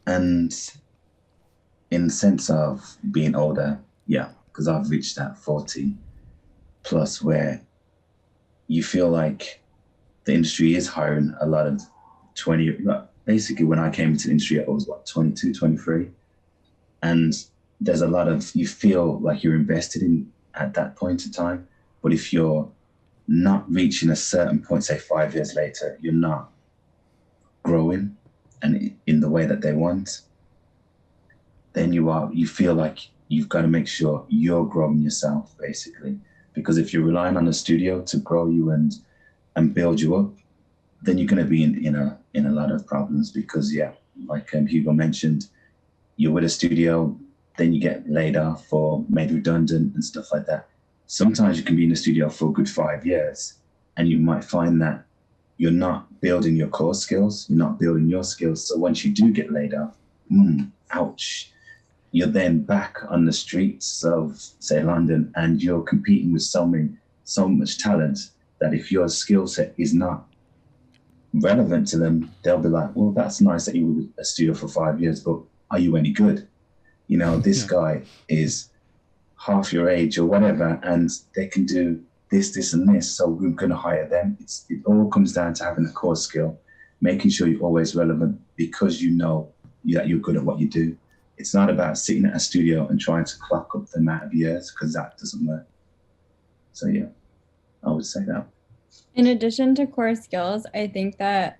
And in the sense of being older, yeah, because I've reached that 40, plus where you feel like the industry is hiring a lot of 20, basically when I came into the industry, I was what, 22, 23. And there's a lot of, you feel like you're invested in at that point in time. But if you're not reaching a certain point, say 5 years later, you're not growing and in the way that they want, then you feel like you've got to make sure you're growing yourself, basically. Because if you're relying on a studio to grow you and build you up, then you're going to be in a lot of problems. Because like Hugo mentioned, you're with a studio, then you get laid off or made redundant and stuff like that. Sometimes you can be in the studio for a good 5 years and you might find that you're not building your core skills, you're not building your skills. So once you do get laid off, ouch, you're then back on the streets of, say, London, and you're competing with so much talent that if your skill set is not relevant to them, they'll be like, well, that's nice that you were a studio for 5 years, but are you any good? You know, this guy is half your age or whatever, and they can do this, and this, so we're going to hire them. It all comes down to having a core skill, making sure you're always relevant because you know that you're good at what you do. It's not about sitting at a studio and trying to clock up the amount of years, because that doesn't work. So yeah, I would say that. In addition to core skills, I think that,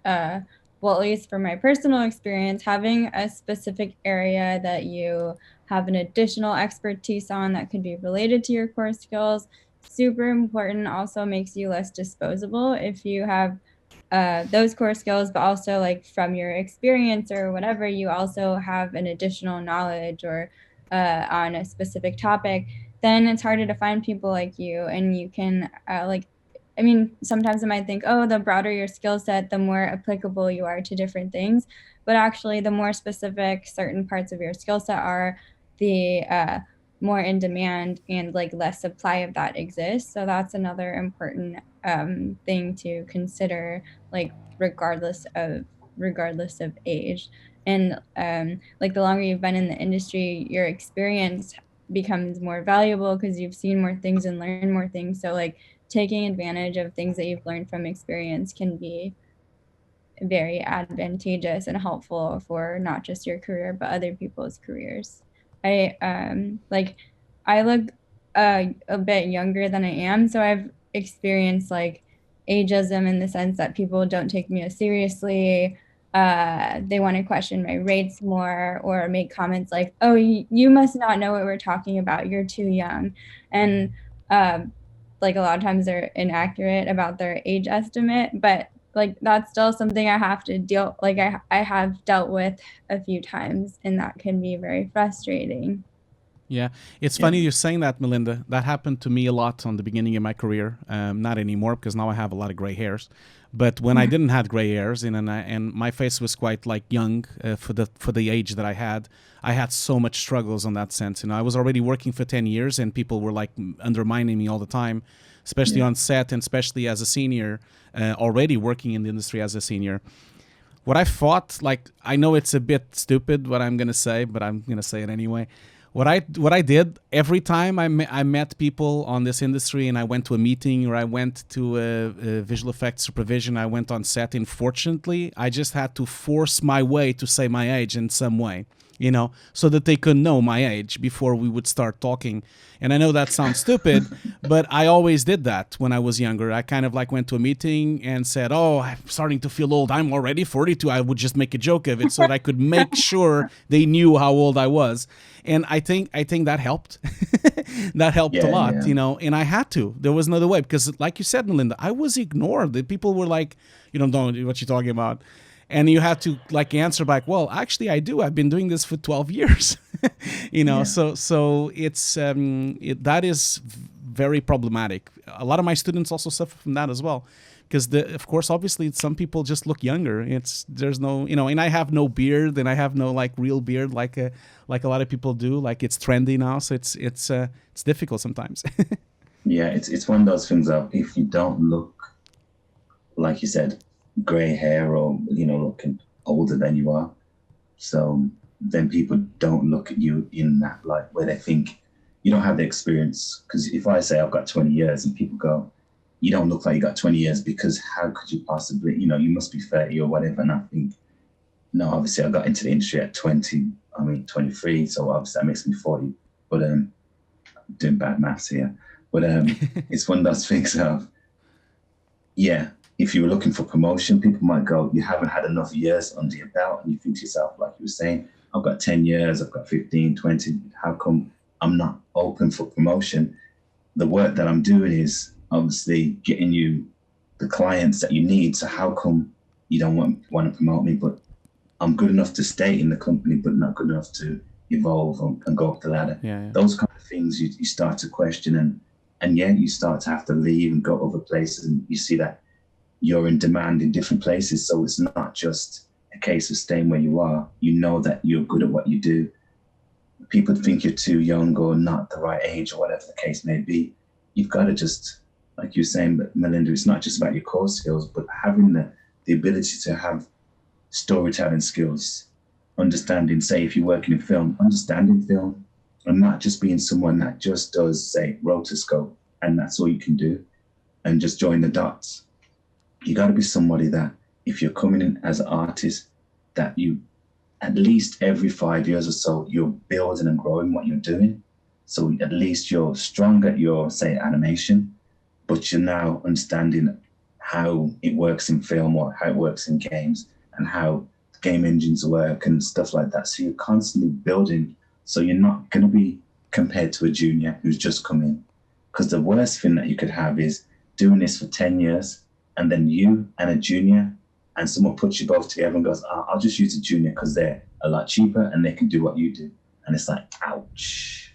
well, at least from my personal experience, having a specific area that you have an additional expertise on that could be related to your core skills, super important. Also makes you less disposable if you have those core skills, but also like from your experience or whatever, you also have an additional knowledge or on a specific topic, then it's harder to find people like you. And you can I mean, sometimes I might think, oh, the broader your skill set, the more applicable you are to different things. But actually, the more specific certain parts of your skill set are, the more in demand and like less supply of that exists. So that's another important thing to consider, like regardless of age. And like the longer you've been in the industry, your experience becomes more valuable because you've seen more things and learned more things. So like taking advantage of things that you've learned from experience can be very advantageous and helpful for not just your career, but other people's careers. I look a bit younger than I am, so I've experienced like ageism in the sense that people don't take me as seriously. They want to question my rates more or make comments like, oh, you must not know what we're talking about, you're too young. And like a lot of times they're inaccurate about their age estimate, but like that's still something I have to I have dealt with a few times, and that can be very frustrating. Yeah, it's funny you're saying that, Melinda. That happened to me a lot on the beginning of my career. Not anymore, because now I have a lot of gray hairs. But when I didn't have gray hairs and my face was quite like young for the age that I had so much struggles on that sense. You know, I was already working for 10 years and people were like undermining me all the time, especially on set and especially as a senior, already working in the industry as a senior. What I fought, like, I know it's a bit stupid what I'm going to say, but I'm going to say it anyway. What I did every time I met people on this industry and I went to a meeting or I went to a visual effects supervision, I went on set, unfortunately, I just had to force my way to say my age in some way, you know, so that they could know my age before we would start talking. And I know that sounds stupid, but I always did that when I was younger. I kind of like went to a meeting and said, oh, I'm starting to feel old. I'm already 42. I would just make a joke of it so that I could make sure they knew how old I was. And I think that helped. That helped a lot, you know, and I had to. There was no other way because like you said, Melinda, I was ignored. The people were like, you don't know what you're talking about. And you had to like answer back, well, actually I do. I've been doing this for 12 years, you know, so it's that is very problematic. A lot of my students also suffer from that as well. Because of course, obviously, some people just look younger. There's no, you know, and I have no beard, and I have no like real beard like a lot of people do. Like it's trendy now, so it's difficult sometimes. Yeah, it's one of those things of if you don't look, like you said, gray hair or looking older than you are, so then people don't look at you in that light where they think you don't have the experience. Because if I say I've got 20 years and people go, you don't look like you got 20 years, because how could you possibly, you must be 30 or whatever. And I think, no, obviously I got into the industry at 23, so obviously that makes me 40. But doing bad maths here. But it's one of those things of, yeah, if you were looking for promotion, people might go, you haven't had enough years under your belt. And you think to yourself, like you were saying, I've got 10 years, I've got 15, 20. How come I'm not open for promotion? The work that I'm doing is obviously getting you the clients that you need. So how come you don't want to promote me? But I'm good enough to stay in the company, but not good enough to evolve and go up the ladder. Yeah. Those kind of things you start to question, and you start to have to leave and go other places, and you see that you're in demand in different places. So it's not just a case of staying where you are. You know that you're good at what you do. People think you're too young or not the right age or whatever the case may be. You've got to just, like you're saying, but Melinda, it's not just about your core skills, but having the ability to have storytelling skills, understanding, say, if you're working in film, understanding film, and not just being someone that just does, say, rotoscope, and that's all you can do, and just join the dots. You got to be somebody that, if you're coming in as an artist, that you, at least every 5 years or so, you're building and growing what you're doing. So at least you're strong at your, say, animation, but you're now understanding how it works in film or how it works in games and how game engines work and stuff like that. So you're constantly building. So you're not going to be compared to a junior who's just come in. Because the worst thing that you could have is doing this for 10 years and then you and a junior, and someone puts you both together and goes, I'll just use a junior because they're a lot cheaper and they can do what you do. And it's like, ouch.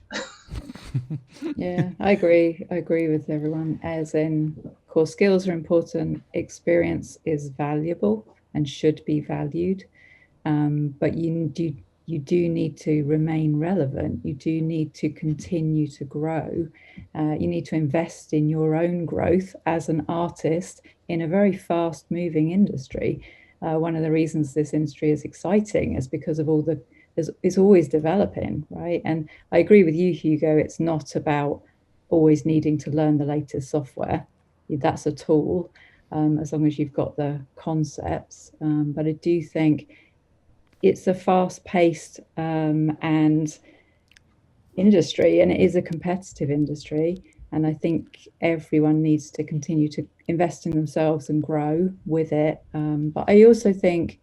Yeah, I agree. I agree with everyone. As in, core skills are important. Experience is valuable and should be valued. But you do need to remain relevant. You do need to continue to grow. You need to invest in your own growth as an artist in a very fast moving industry. One of the reasons this industry is exciting is because of all it's always developing, right? And I agree with you, Hugo, it's not about always needing to learn the latest software. That's a tool, as long as you've got the concepts. But I do think it's a fast-paced and industry, and it is a competitive industry. And I think everyone needs to continue to invest in themselves and grow with it. But I also think,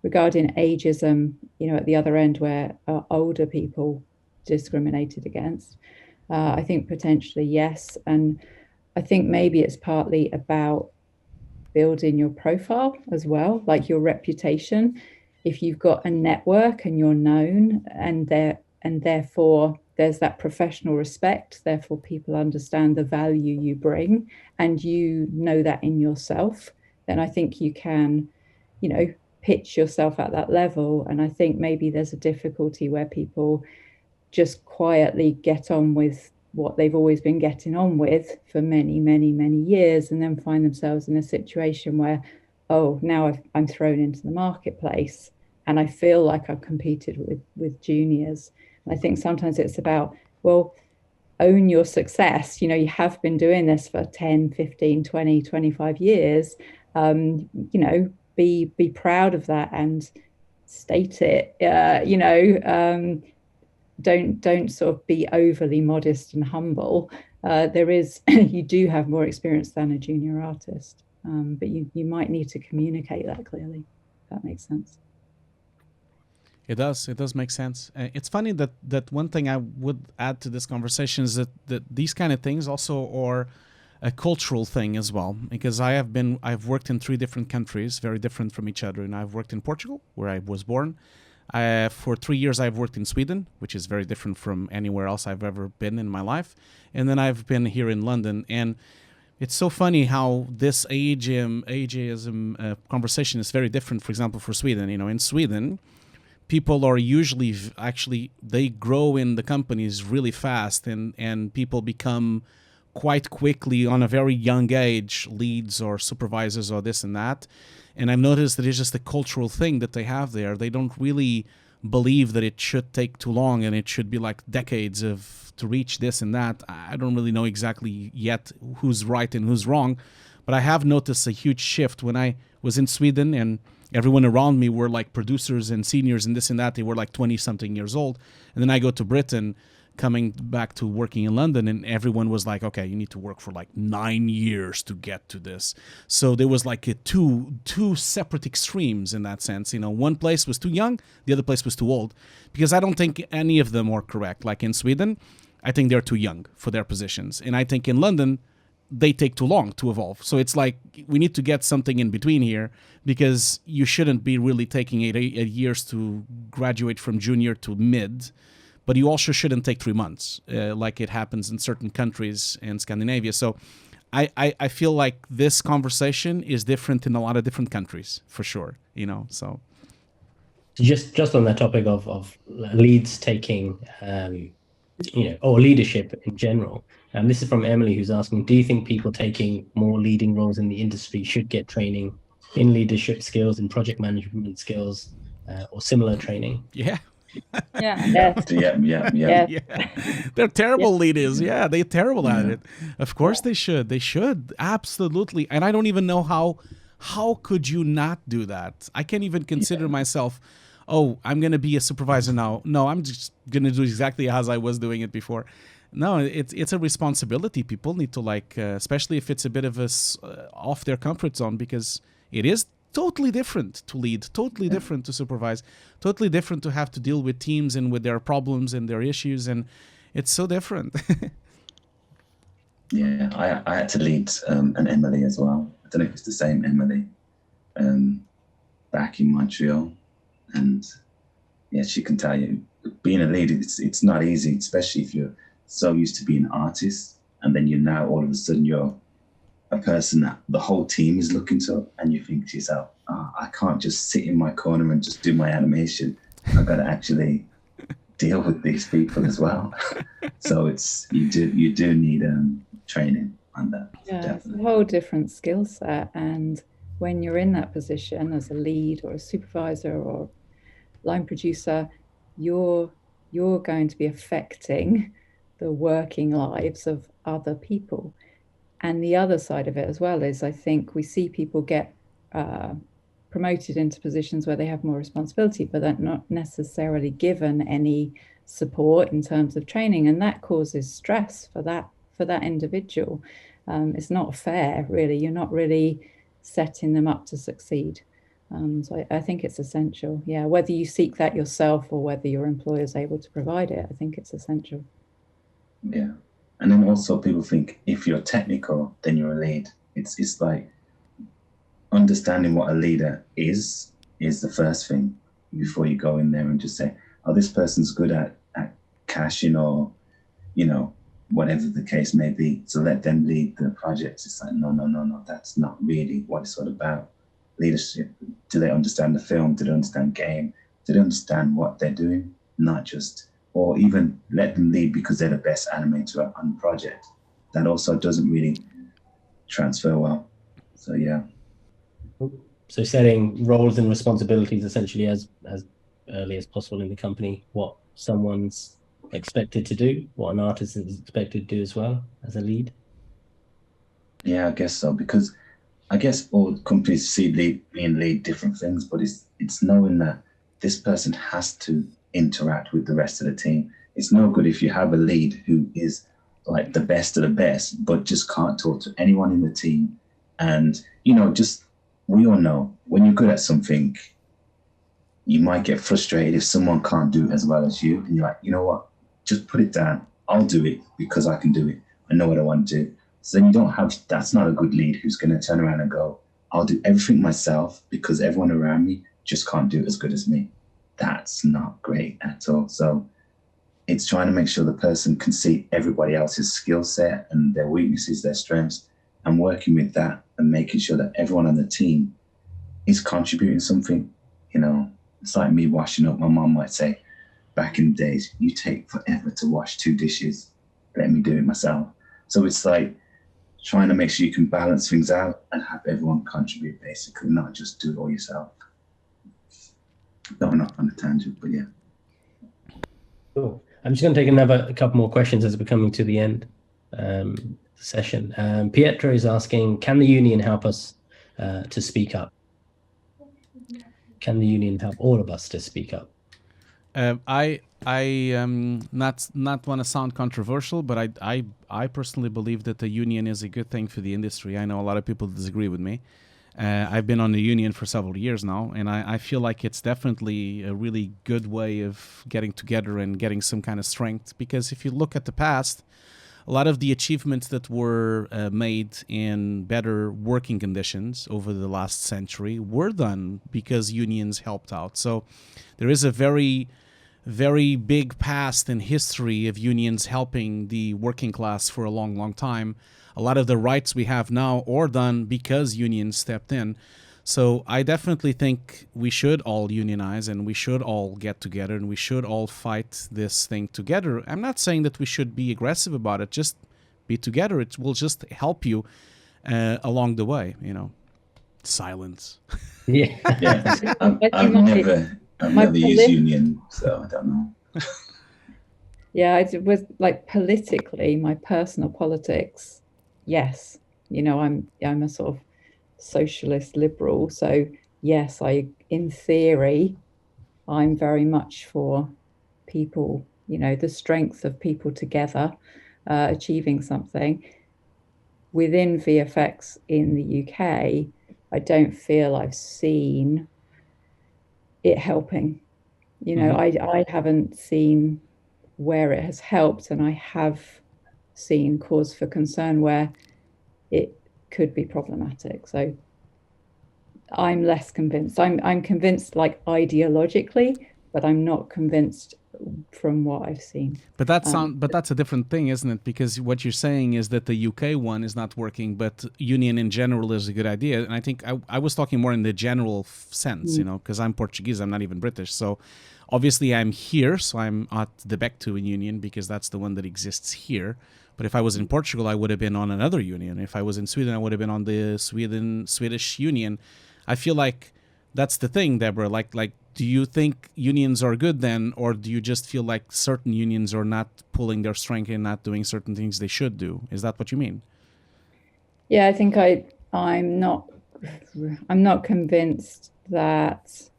regarding ageism, at the other end where older people discriminated against, I think potentially yes. And I think maybe it's partly about building your profile as well, like your reputation. If you've got a network and you're known, and therefore there's that professional respect, therefore people understand the value you bring, and you know that in yourself, then I think you can, pitch yourself at that level. And I think maybe there's a difficulty where people just quietly get on with what they've always been getting on with for many, many, many years, and then find themselves in a situation where, oh, now I'm thrown into the marketplace and I feel like I've competed with juniors. And I think sometimes it's about, well, own your success. You have been doing this for 10, 15, 20, 25 years. Be proud of that and state it. Don't sort of be overly modest and humble. You do have more experience than a junior artist, but you might need to communicate that clearly. If that makes sense. It does make sense. It's funny that one thing I would add to this conversation is that these kind of things also are a cultural thing as well, because I've worked in 3 different countries, very different from each other. And I've worked in Portugal, where I was born. For 3 years, I've worked in Sweden, which is very different from anywhere else I've ever been in my life. And then I've been here in London. And it's so funny how this ageism conversation is very different, for example, for Sweden. In Sweden, people are usually they grow in the companies really fast, and people become quite quickly, on a very young age, leads or supervisors or this and that. And I've noticed that it's just a cultural thing that they have there. They don't really believe that it should take too long and it should be like decades to reach this and that. I don't really know exactly yet who's right and who's wrong, but I have noticed a huge shift when I was in Sweden and everyone around me were like producers and seniors and this and that. They were like 20 something years old. And then I go to Britain, coming back to working in London, and everyone was like, okay, you need to work for like 9 years to get to this. So there was like two separate extremes in that sense. You know, one place was too young, the other place was too old, because I don't think any of them are correct. Like in Sweden, I think they're too young for their positions. And I think in London, they take too long to evolve. So it's like we need to get something in between here, because you shouldn't be really taking 8 years to graduate from junior to mid, but you also shouldn't take 3 months like it happens in certain countries in Scandinavia. So I feel like this conversation is different in a lot of different countries, for sure, you know, so. Just on that topic of leads taking, you know, or leadership in general. This is from Emily, who's asking, do you think people taking more leading roles in the industry should get training in leadership skills and project management skills or similar training? Yeah. Yeah. Yeah. They're terrible leaders. Yeah, they're terrible at it. Of course they should. They should. Absolutely. And I don't even know how could you not do that? I can't even consider myself, oh, I'm going to be a supervisor now. No, I'm just going to do exactly as I was doing it before. No, it's a responsibility. People need to like, especially if it's a bit of a off their comfort zone, because it is totally different to lead, totally different to supervise, totally different to have to deal with teams and with their problems and their issues, and it's so different. Yeah, I had to lead an Emily as well. I don't know if it's the same Emily, back in Montreal, and yeah, she can tell you, being a lead, it's not easy, especially if you're so used to being an artist, and then you're now all of a sudden you're a person that the whole team is looking to, and you think to yourself, oh, I can't just sit in my corner and just do my animation. I've got to actually deal with these people as well. So you do need training on that. Yeah, definitely. it's a whole different skill set, and when you're in that position as a lead or a supervisor or line producer, you're going to be affecting the working lives of other people. And the other side of it as well is, I think we see people get promoted into positions where they have more responsibility, but they're not necessarily given any support in terms of training, and that causes stress for that individual. It's not fair, really. You're not really setting them up to succeed. So I think it's essential. Yeah, whether you seek that yourself or whether your employer is able to provide it, I think it's essential. Yeah. And then also people think if you're technical, then you're a lead. It's like understanding what a leader is the first thing before you go in there and just say, oh, this person's good at cashing or, you know, whatever the case may be. So let them lead the project. It's like, no, that's not really what it's all about. Leadership. Do they understand the film? Do they understand game? Do they understand what they're doing? Not just, or even let them lead because they're the best animator on the project. That also doesn't really transfer well. So yeah. So setting roles and responsibilities essentially as early as possible in the company, what someone's expected to do, what an artist is expected to do as well as a lead. Yeah, I guess so, because I guess all companies see being lead different things, but it's knowing that this person has to interact with the rest of the team. It's no good if you have a lead who is like the best of the best, but just can't talk to anyone in the team. And, you know, just, we all know when you're good at something, you might get frustrated if someone can't do it as well as you. And you're like, you know what, just put it down. I'll do it because I can do it. I know what I want to do. So then you don't have, that's not a good lead who's going to turn around and go, I'll do everything myself because everyone around me just can't do it as good as me. That's not great at all. So it's trying to make sure the person can see everybody else's skill set and their weaknesses, their strengths, and working with that and making sure that everyone on the team is contributing something. You know, it's like me washing up. My mom might say, back in the days, you take forever to wash 2 dishes. Let me do it myself. So it's like trying to make sure you can balance things out and have everyone contribute, basically, not just do it all yourself. going off on a tangent, but yeah. Cool. I'm just going to take a couple more questions as we're coming to the end session. Pietro is asking, can the union help us to speak up? Can the union help all of us to speak up? I not want to sound controversial, but I personally believe that the union is a good thing for the industry. I know a lot of people disagree with me. I've been on the union for several years now, and I feel like it's definitely a really good way of getting together and getting some kind of strength. Because if you look at the past, a lot of the achievements that were made in better working conditions over the last century were done because unions helped out. So there is a very, very big past in history of unions helping the working class for a long, long time. A lot of the rights we have now are done because unions stepped in. So I definitely think we should all unionize and we should all get together and we should all fight this thing together. I'm not saying that we should be aggressive about it. Just be together. It will just help you along the way, you know. Silence. Yeah. Yeah. I've never used union, so I don't know. Yeah, it was like politically, my personal politics. Yes, you know, I'm a sort of socialist liberal, so yes, in theory I'm very much for people, you know, the strength of people together achieving something. Within VFX in the UK, I don't feel I've seen it helping, you know. I haven't seen where it has helped, and I have seen cause for concern where it could be problematic. So I'm less convinced. I'm convinced, like, ideologically, but I'm not convinced from what I've seen. But that's a different thing, isn't it? Because what you're saying is that the UK one is not working, but union in general is a good idea. And I think I was talking more in the general sense, you know, because I'm Portuguese, I'm not even British. So obviously I'm here, so I'm at the Bectu union because that's the one that exists here. But if I was in Portugal, I would have been on another union. If I was in Sweden, I would have been on the Swedish union. I feel like that's the thing, Deborah. Like, do you think unions are good then, or do you just feel like certain unions are not pulling their strength and not doing certain things they should do? Is that what you mean? Yeah, I think I'm not convinced that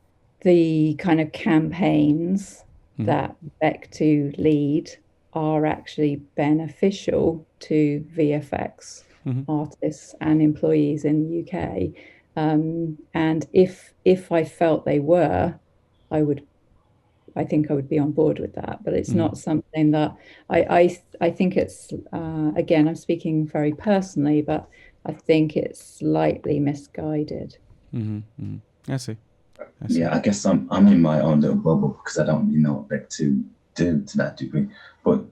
the kind of campaigns that Bectu lead are actually beneficial to VFX artists and employees in the UK. And if I felt they were, I think I would be on board with that. But it's not something that I think it's, again, I'm speaking very personally, but I think it's slightly misguided. I see. Yeah, I guess I'm in my own little bubble because I don't really know what Bectu do to that degree. But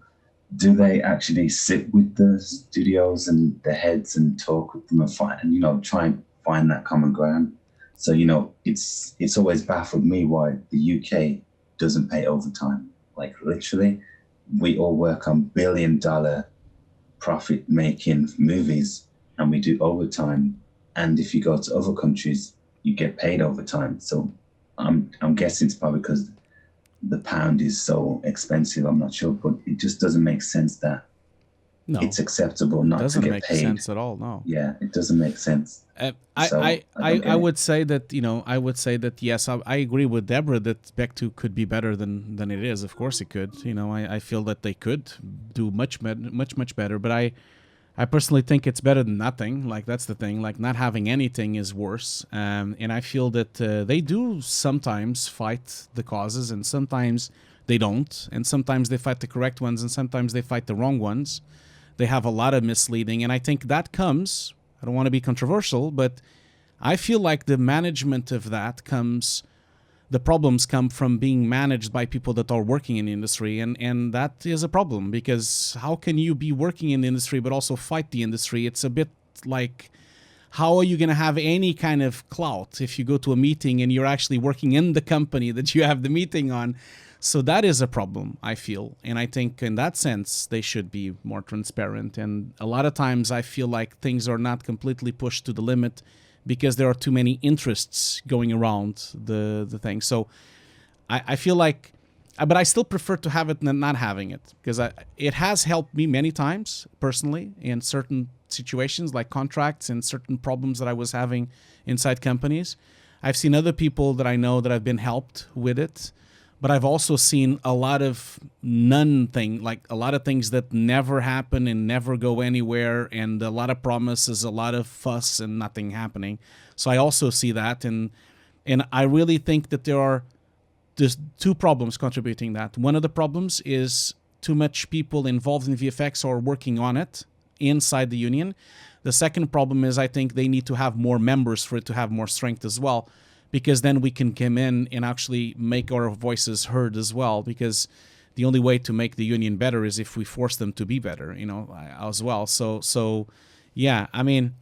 do they actually sit with the studios and the heads and talk with them and find, and, you know, try and find that common ground? So, you know, it's always baffled me why the UK doesn't pay overtime. Like, literally, we all work on billion-dollar profit-making movies and we do overtime. And if you go to other countries, you get paid overtime. So I'm guessing it's probably because the pound is so expensive. I'm not sure, but it just doesn't make sense that it's acceptable not to get paid. Doesn't make sense at all. No. Yeah, it doesn't make sense. I would say that, you know, yes, I agree with Deborah that Bectu could be better than it is. Of course it could. You know, I feel that they could do much better. But I personally think it's better than nothing. Like, that's the thing. Like, not having anything is worse. And I feel that they do sometimes fight the causes, and sometimes they don't. And sometimes they fight the correct ones, and sometimes they fight the wrong ones. They have a lot of misleading. And I think that comes, I don't want to be controversial, but I feel like the management of that comes, the problems come from being managed by people that are working in the industry. And that is a problem, because how can you be working in the industry but also fight the industry? It's a bit like, how are you going to have any kind of clout if you go to a meeting and you're actually working in the company that you have the meeting on? So that is a problem, I feel. And I think in that sense, they should be more transparent. And a lot of times I feel like things are not completely pushed to the limit because there are too many interests going around the thing. So I feel like, but I still prefer to have it than not having it, because it has helped me many times personally in certain situations, like contracts and certain problems that I was having inside companies. I've seen other people that I know that have been helped with it, but I've also seen a lot of like a lot of things that never happen and never go anywhere, and a lot of promises, a lot of fuss, and nothing happening. So I also see that, and I really think that there's two problems contributing that. One of the problems is too much people involved in VFX or working on it inside the union. The second problem is I think they need to have more members for it to have more strength as well, because then we can come in and actually make our voices heard as well, because the only way to make the union better is if we force them to be better, as well. So yeah, I mean,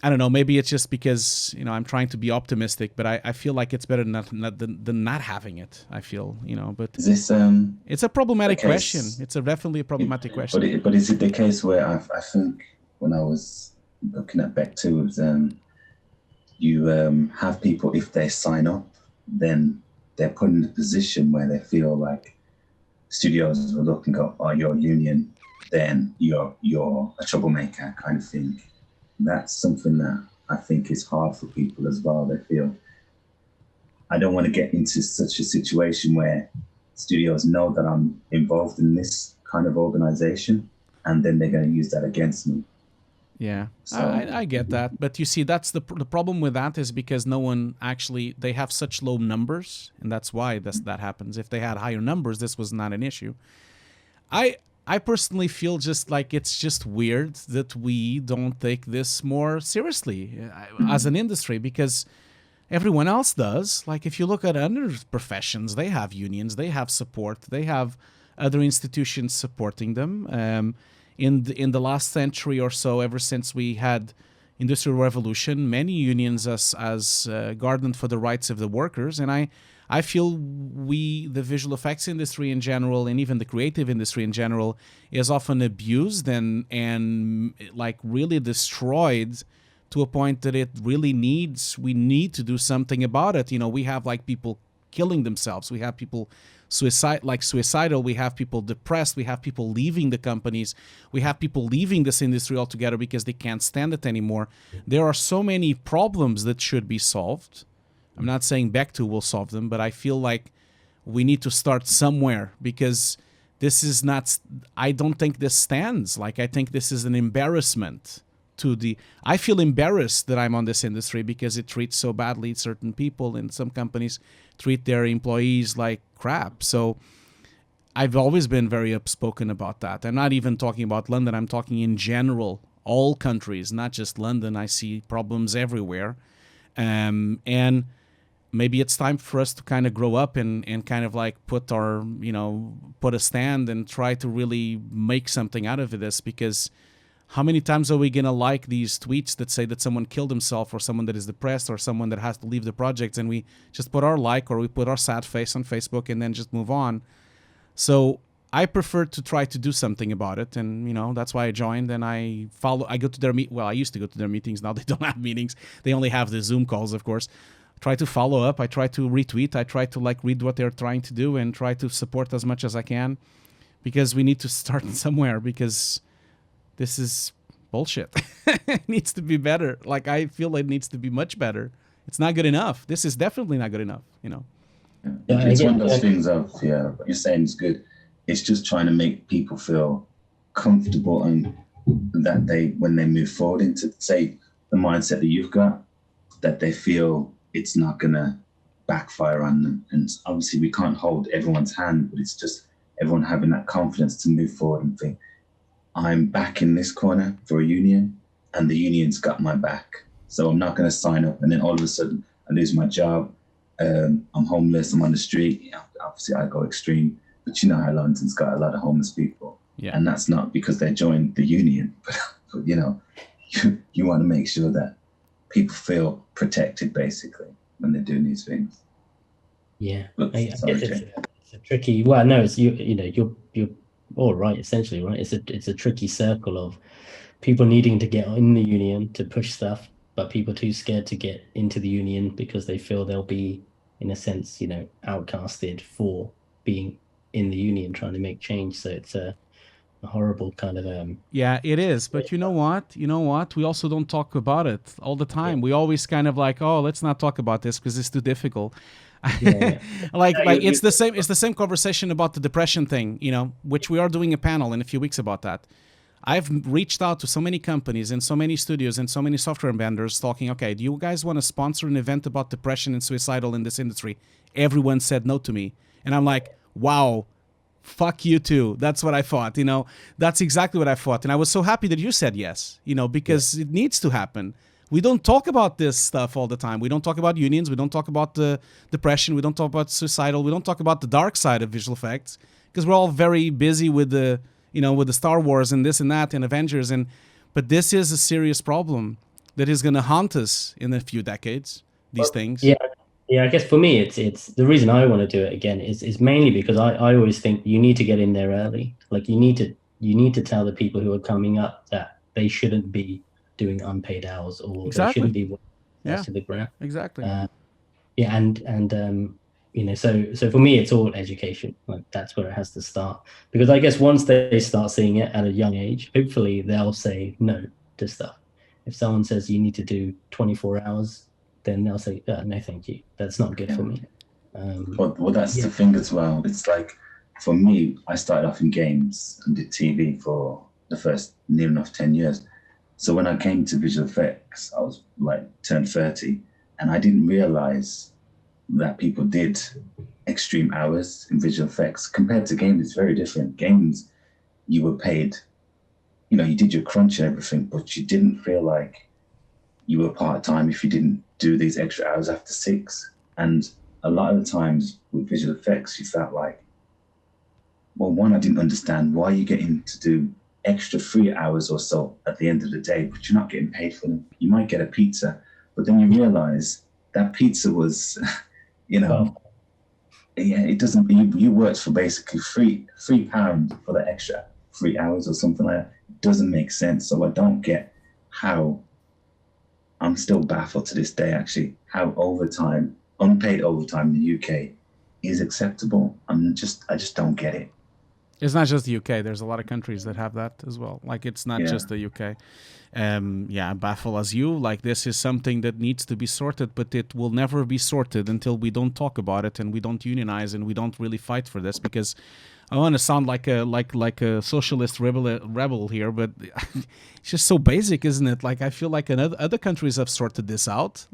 I don't know, maybe it's just because, I'm trying to be optimistic, but I feel like it's better than not having it, I feel, but Is this it's a problematic question. It's definitely a problematic question. But is it the case where I think when I was looking at Beck too, was you have people, if they sign up, then they're put in a position where they feel like studios will look and go, oh, you're a union, then you're a troublemaker kind of thing. That's something that I think is hard for people as well. They feel, I don't want to get into such a situation where studios know that I'm involved in this kind of organization, and then they're going to use that against me. Yeah, So, I get that. But you see, that's the problem with that is because no one actually, they have such low numbers, and that's why that happens. If they had higher numbers, this was not an issue. I personally feel just like it's just weird that we don't take this more seriously as an industry, because everyone else does. Like if you look at other professions, they have unions, they have support, they have other institutions supporting them. In the last century or so, ever since we had Industrial Revolution, many unions as gardened for the rights of the workers, and I feel the visual effects industry in general, and even the creative industry in general, is often abused and like really destroyed to a point that we need to do something about it. We have like people killing themselves. We have people suicidal. We have people depressed. We have people leaving the companies. We have people leaving this industry altogether because they can't stand it anymore. There are so many problems that should be solved. I'm not saying Back2 will solve them, but I feel like we need to start somewhere, because this is not, I don't think this stands. Like, I think this is an embarrassment I feel embarrassed that I'm on this industry because it treats so badly certain people, and some companies treat their employees like crap. So I've always been very outspoken about that. I'm not even talking about London. I'm talking in general, all countries, not just London. I see problems everywhere. And maybe it's time for us to kind of grow up and kind of like put a stand and try to really make something out of this, because how many times are we going to like these tweets that say that someone killed himself, or someone that is depressed, or someone that has to leave the project, and we just put our like, or we put our sad face on Facebook and then just move on. So I prefer to try to do something about it, and that's why I joined, and I go to their I used to go to their meetings. Now they don't have meetings. They only have the Zoom calls, of course. Try to follow up. I try to retweet. I try to read what they're trying to do and try to support as much as I can, because we need to start somewhere, because this is bullshit. It needs to be better. Like, I feel it needs to be much better. It's not good enough. This is definitely not good enough, It's one of those things of, what you're saying is good. It's just trying to make people feel comfortable, and that when they move forward into, say, the mindset that you've got, that they feel it's not going to backfire on them. And obviously we can't hold everyone's hand, but it's just everyone having that confidence to move forward and think, I'm back in this corner for a union, and the union's got my back. So I'm not going to sign up, and then all of a sudden I lose my job. I'm homeless. I'm on the street. Obviously I go extreme, but you know how London's got a lot of homeless people. Yeah. And that's not because they joined the union, but you want to make sure that people feel protected, basically, when they're doing these things. Yeah, Oops, I sorry, guess Jay. it's a tricky. Well, no, it's you're all right, essentially, right? It's a tricky circle of people needing to get in the union to push stuff, but people too scared to get into the union because they feel they'll be in a sense, outcasted for being in the union trying to make change. So it's a horrible kind of Yeah, it is. But you know what? We also don't talk about it all the time. Yeah. We always kind of like, oh, let's not talk about this because it's too difficult. Yeah. like No, like you- it's the same conversation about the depression thing, which we are doing a panel in a few weeks about that. I've reached out to so many companies and so many studios and so many software vendors talking, okay, do you guys want to sponsor an event about depression and suicidal in this industry? Everyone said no to me. And I'm like, wow, fuck you too. That's what I thought, That's exactly what I thought. And I was so happy that you said yes, because it needs to happen. We don't talk about this stuff all the time. We don't talk about unions. We don't talk about the depression. We don't talk about suicidal. We don't talk about the dark side of visual effects because we're all very busy with the Star Wars and this and that and Avengers. But this is a serious problem that is going to haunt us in a few decades. These things. Yeah, I guess for me, it's the reason I want to do it again is mainly because I always think you need to get in there early. Like you need to tell the people who are coming up that they shouldn't be doing unpaid hours or Exactly. they shouldn't be working to the ground. Exactly. So for me, it's all education. Like that's where it has to start. Because I guess once they start seeing it at a young age, hopefully they'll say no to stuff. If someone says you need to do 24 hours, then they'll say, no, thank you. That's not good for me. Well, that's the thing as well. It's like, for me, I started off in games and did TV for the first near enough 10 years. So when I came to visual effects, I was turned 30, and I didn't realize that people did extreme hours in visual effects. Compared to games, it's very different. Games, you were paid, you did your crunch and everything, but you didn't feel like you were part-time if you didn't do these extra hours after 6. And a lot of the times with visual effects, you felt like, well, one, I didn't understand why you're getting to do extra 3 hours or so at the end of the day, but you're not getting paid for them. You might get a pizza, but then you realize that pizza was, it doesn't, you worked for basically £3 for the extra 3 hours or something like that. It doesn't make sense. So I don't get how, I'm still baffled to this day, actually, how overtime, unpaid overtime in the UK is acceptable. I just don't get it. It's not just the UK. There's a lot of countries that have that as well. Like, it's not just the UK. Baffle as you. Like, this is something that needs to be sorted, but it will never be sorted until we don't talk about it and we don't unionize and we don't really fight for this. Because I want to sound like a socialist rebel here, but it's just so basic, isn't it? Like, I feel like other countries have sorted this out.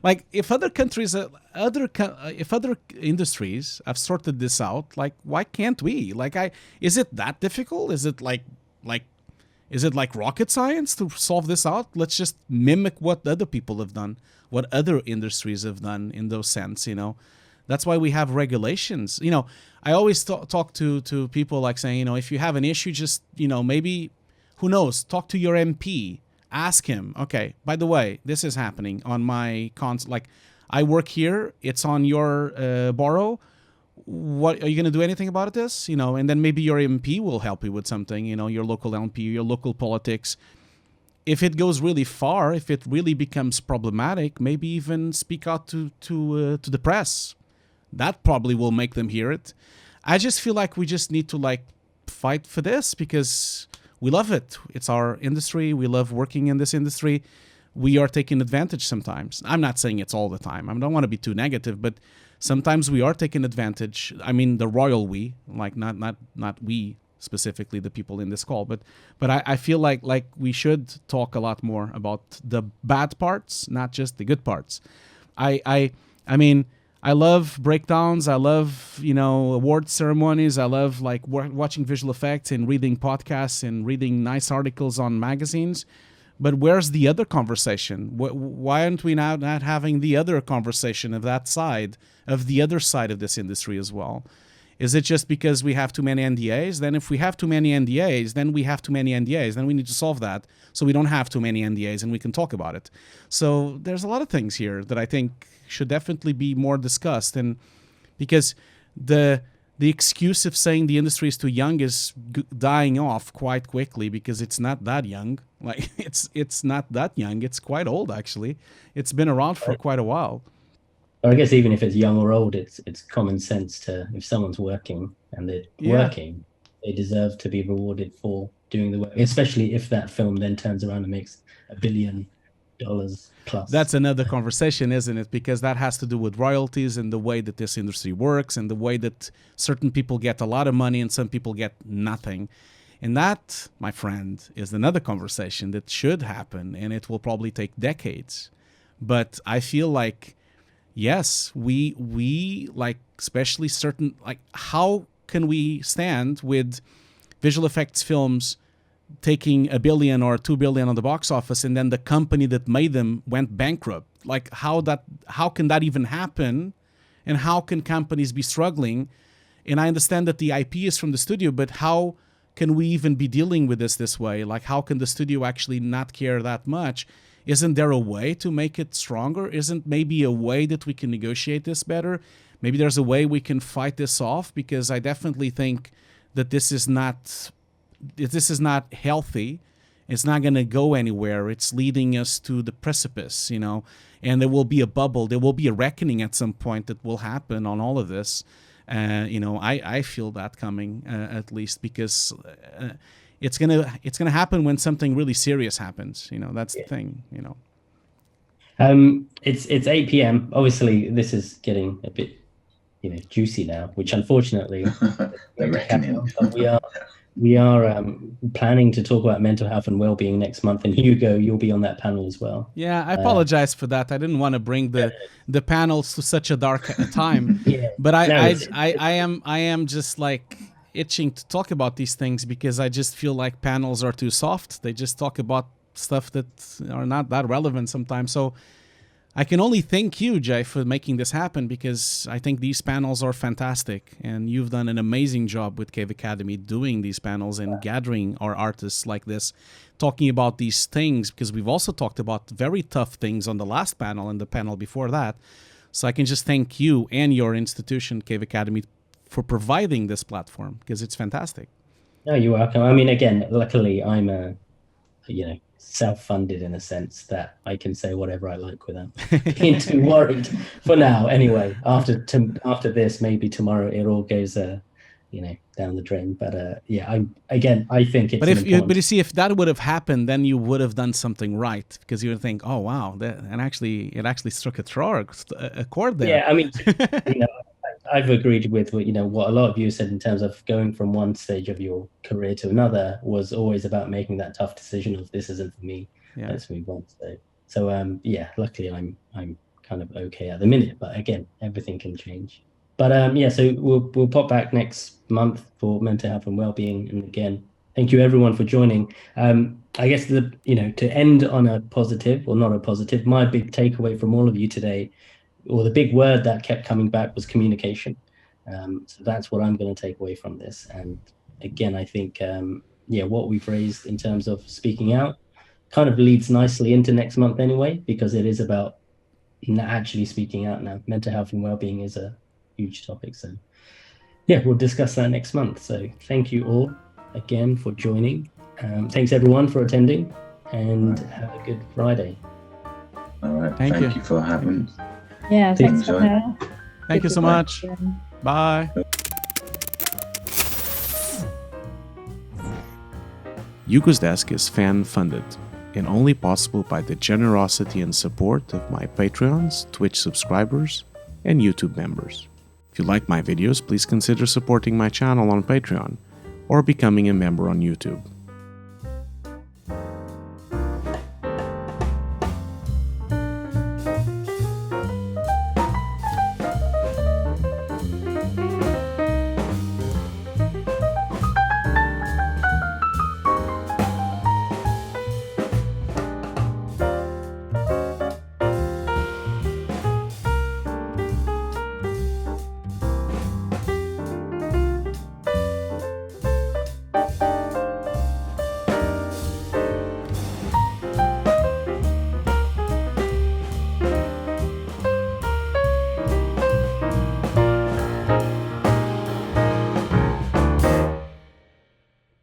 Like if other countries, if other industries have sorted this out, like, why can't we? Like, is it that difficult? Is it is it like rocket science to solve this out? Let's just mimic what other people have done, what other industries have done in those sense, That's why we have regulations. I always talk to people like saying, if you have an issue, just, maybe, who knows, talk to your MP. Ask him, okay, by the way, this is happening on my like, I work here, it's on your borough. What are you going to do anything about this? And then maybe your MP will help you with something, your local MP, your local politics. If it goes really far, if it really becomes problematic, maybe even speak out to the press. That probably will make them hear it. I just feel like we just need to fight for this because we love it. It's our industry. We love working in this industry. We are taking advantage sometimes. I'm not saying it's all the time. I don't want to be too negative, but sometimes we are taking advantage. I mean, the royal we, like not we specifically, the people in this call, but I feel like we should talk a lot more about the bad parts, not just the good parts. I mean, I love breakdowns. I love, award ceremonies. I love watching visual effects and reading podcasts and reading nice articles on magazines. But where's the other conversation? Why aren't we now not having the other conversation of that side, of the other side of this industry as well? Is it just because we have too many NDAs? Then if we have too many NDAs, then we have too many NDAs. Then we need to solve that so we don't have too many NDAs and we can talk about it. So there's a lot of things here that I think should definitely be more discussed. And because the excuse of saying the industry is too young is dying off quite quickly because it's not that young. Like, it's not that young. It's quite old, actually. It's been around for quite a while. Or I guess even if it's young or old, it's common sense to, if someone's working and they're working, they deserve to be rewarded for doing the work, especially if that film then turns around and makes $1 billion plus. That's another conversation, isn't it? Because that has to do with royalties and the way that this industry works and the way that certain people get a lot of money and some people get nothing. And that, my friend, is another conversation that should happen, and it will probably take decades. But I feel like, yes, we like, especially certain, like, how can we stand with visual effects films taking $1 billion or $2 billion on the box office, and then the company that made them went bankrupt? Like, how can that even happen? And how can companies be struggling? And I understand that the IP is from the studio, but how can we even be dealing with this way? Like, how can the studio actually not care that much? Isn't there a way to make it stronger? Isn't maybe a way that we can negotiate this better? Maybe there's a way we can fight this off, because I definitely think that this is not healthy. It's not going to go anywhere. It's leading us to the precipice, you know, and there will be a bubble. There will be a reckoning at some point that will happen on all of this. You know, I feel that coming, at least, because it's gonna happen when something really serious happens. You know, that's the thing. You know, it's 8 p.m. Obviously, this is getting a bit, you know, juicy now, which unfortunately the reckoning. We are planning to talk about mental health and well-being next month, and Hugo, you'll be on that panel as well. Yeah, I apologize for that. I didn't want to bring the panels to such a dark time. But I am just like itching to talk about these things, because I just feel like panels are too soft. They just talk about stuff that are not that relevant sometimes. So I can only thank you, Jay, for making this happen, because I think these panels are fantastic, and you've done an amazing job with Cave Academy doing these panels and gathering our artists like this, talking about these things, because we've also talked about very tough things on the last panel and the panel before that. So I can just thank you and your institution, Cave Academy, for providing this platform, because it's fantastic. No, you're welcome. I mean, again, luckily I'm self-funded in a sense that I can say whatever I like without being too worried for now. Anyway, after this, maybe tomorrow it all goes, down the drain. But I think it's. But you see, if that would have happened, then you would have done something right, because you would think, oh wow, it actually struck a chord there. Yeah, I mean, I've agreed with what a lot of you said in terms of going from one stage of your career to another was always about making that tough decision of this isn't for me. Yeah. Let's move on. So luckily I'm kind of okay at the minute, but again, everything can change. But so we'll pop back next month for mental health and well-being. And again, thank you everyone for joining. I guess to end on a positive, or not a positive, my big takeaway from all of you today, or the big word that kept coming back, was communication. So that's what I'm going to take away from this. And again, I think, what we've raised in terms of speaking out kind of leads nicely into next month anyway, because it is about actually speaking out now. Mental health and well-being is a huge topic. So we'll discuss that next month. So thank you all again for joining. Thanks everyone for attending, and have a good Friday. All right. Thank you for having us. Yeah, thanks for that. Thank you so much. Bye. Hugo's Desk is fan-funded and only possible by the generosity and support of my Patreons, Twitch subscribers, and YouTube members. If you like my videos, please consider supporting my channel on Patreon or becoming a member on YouTube.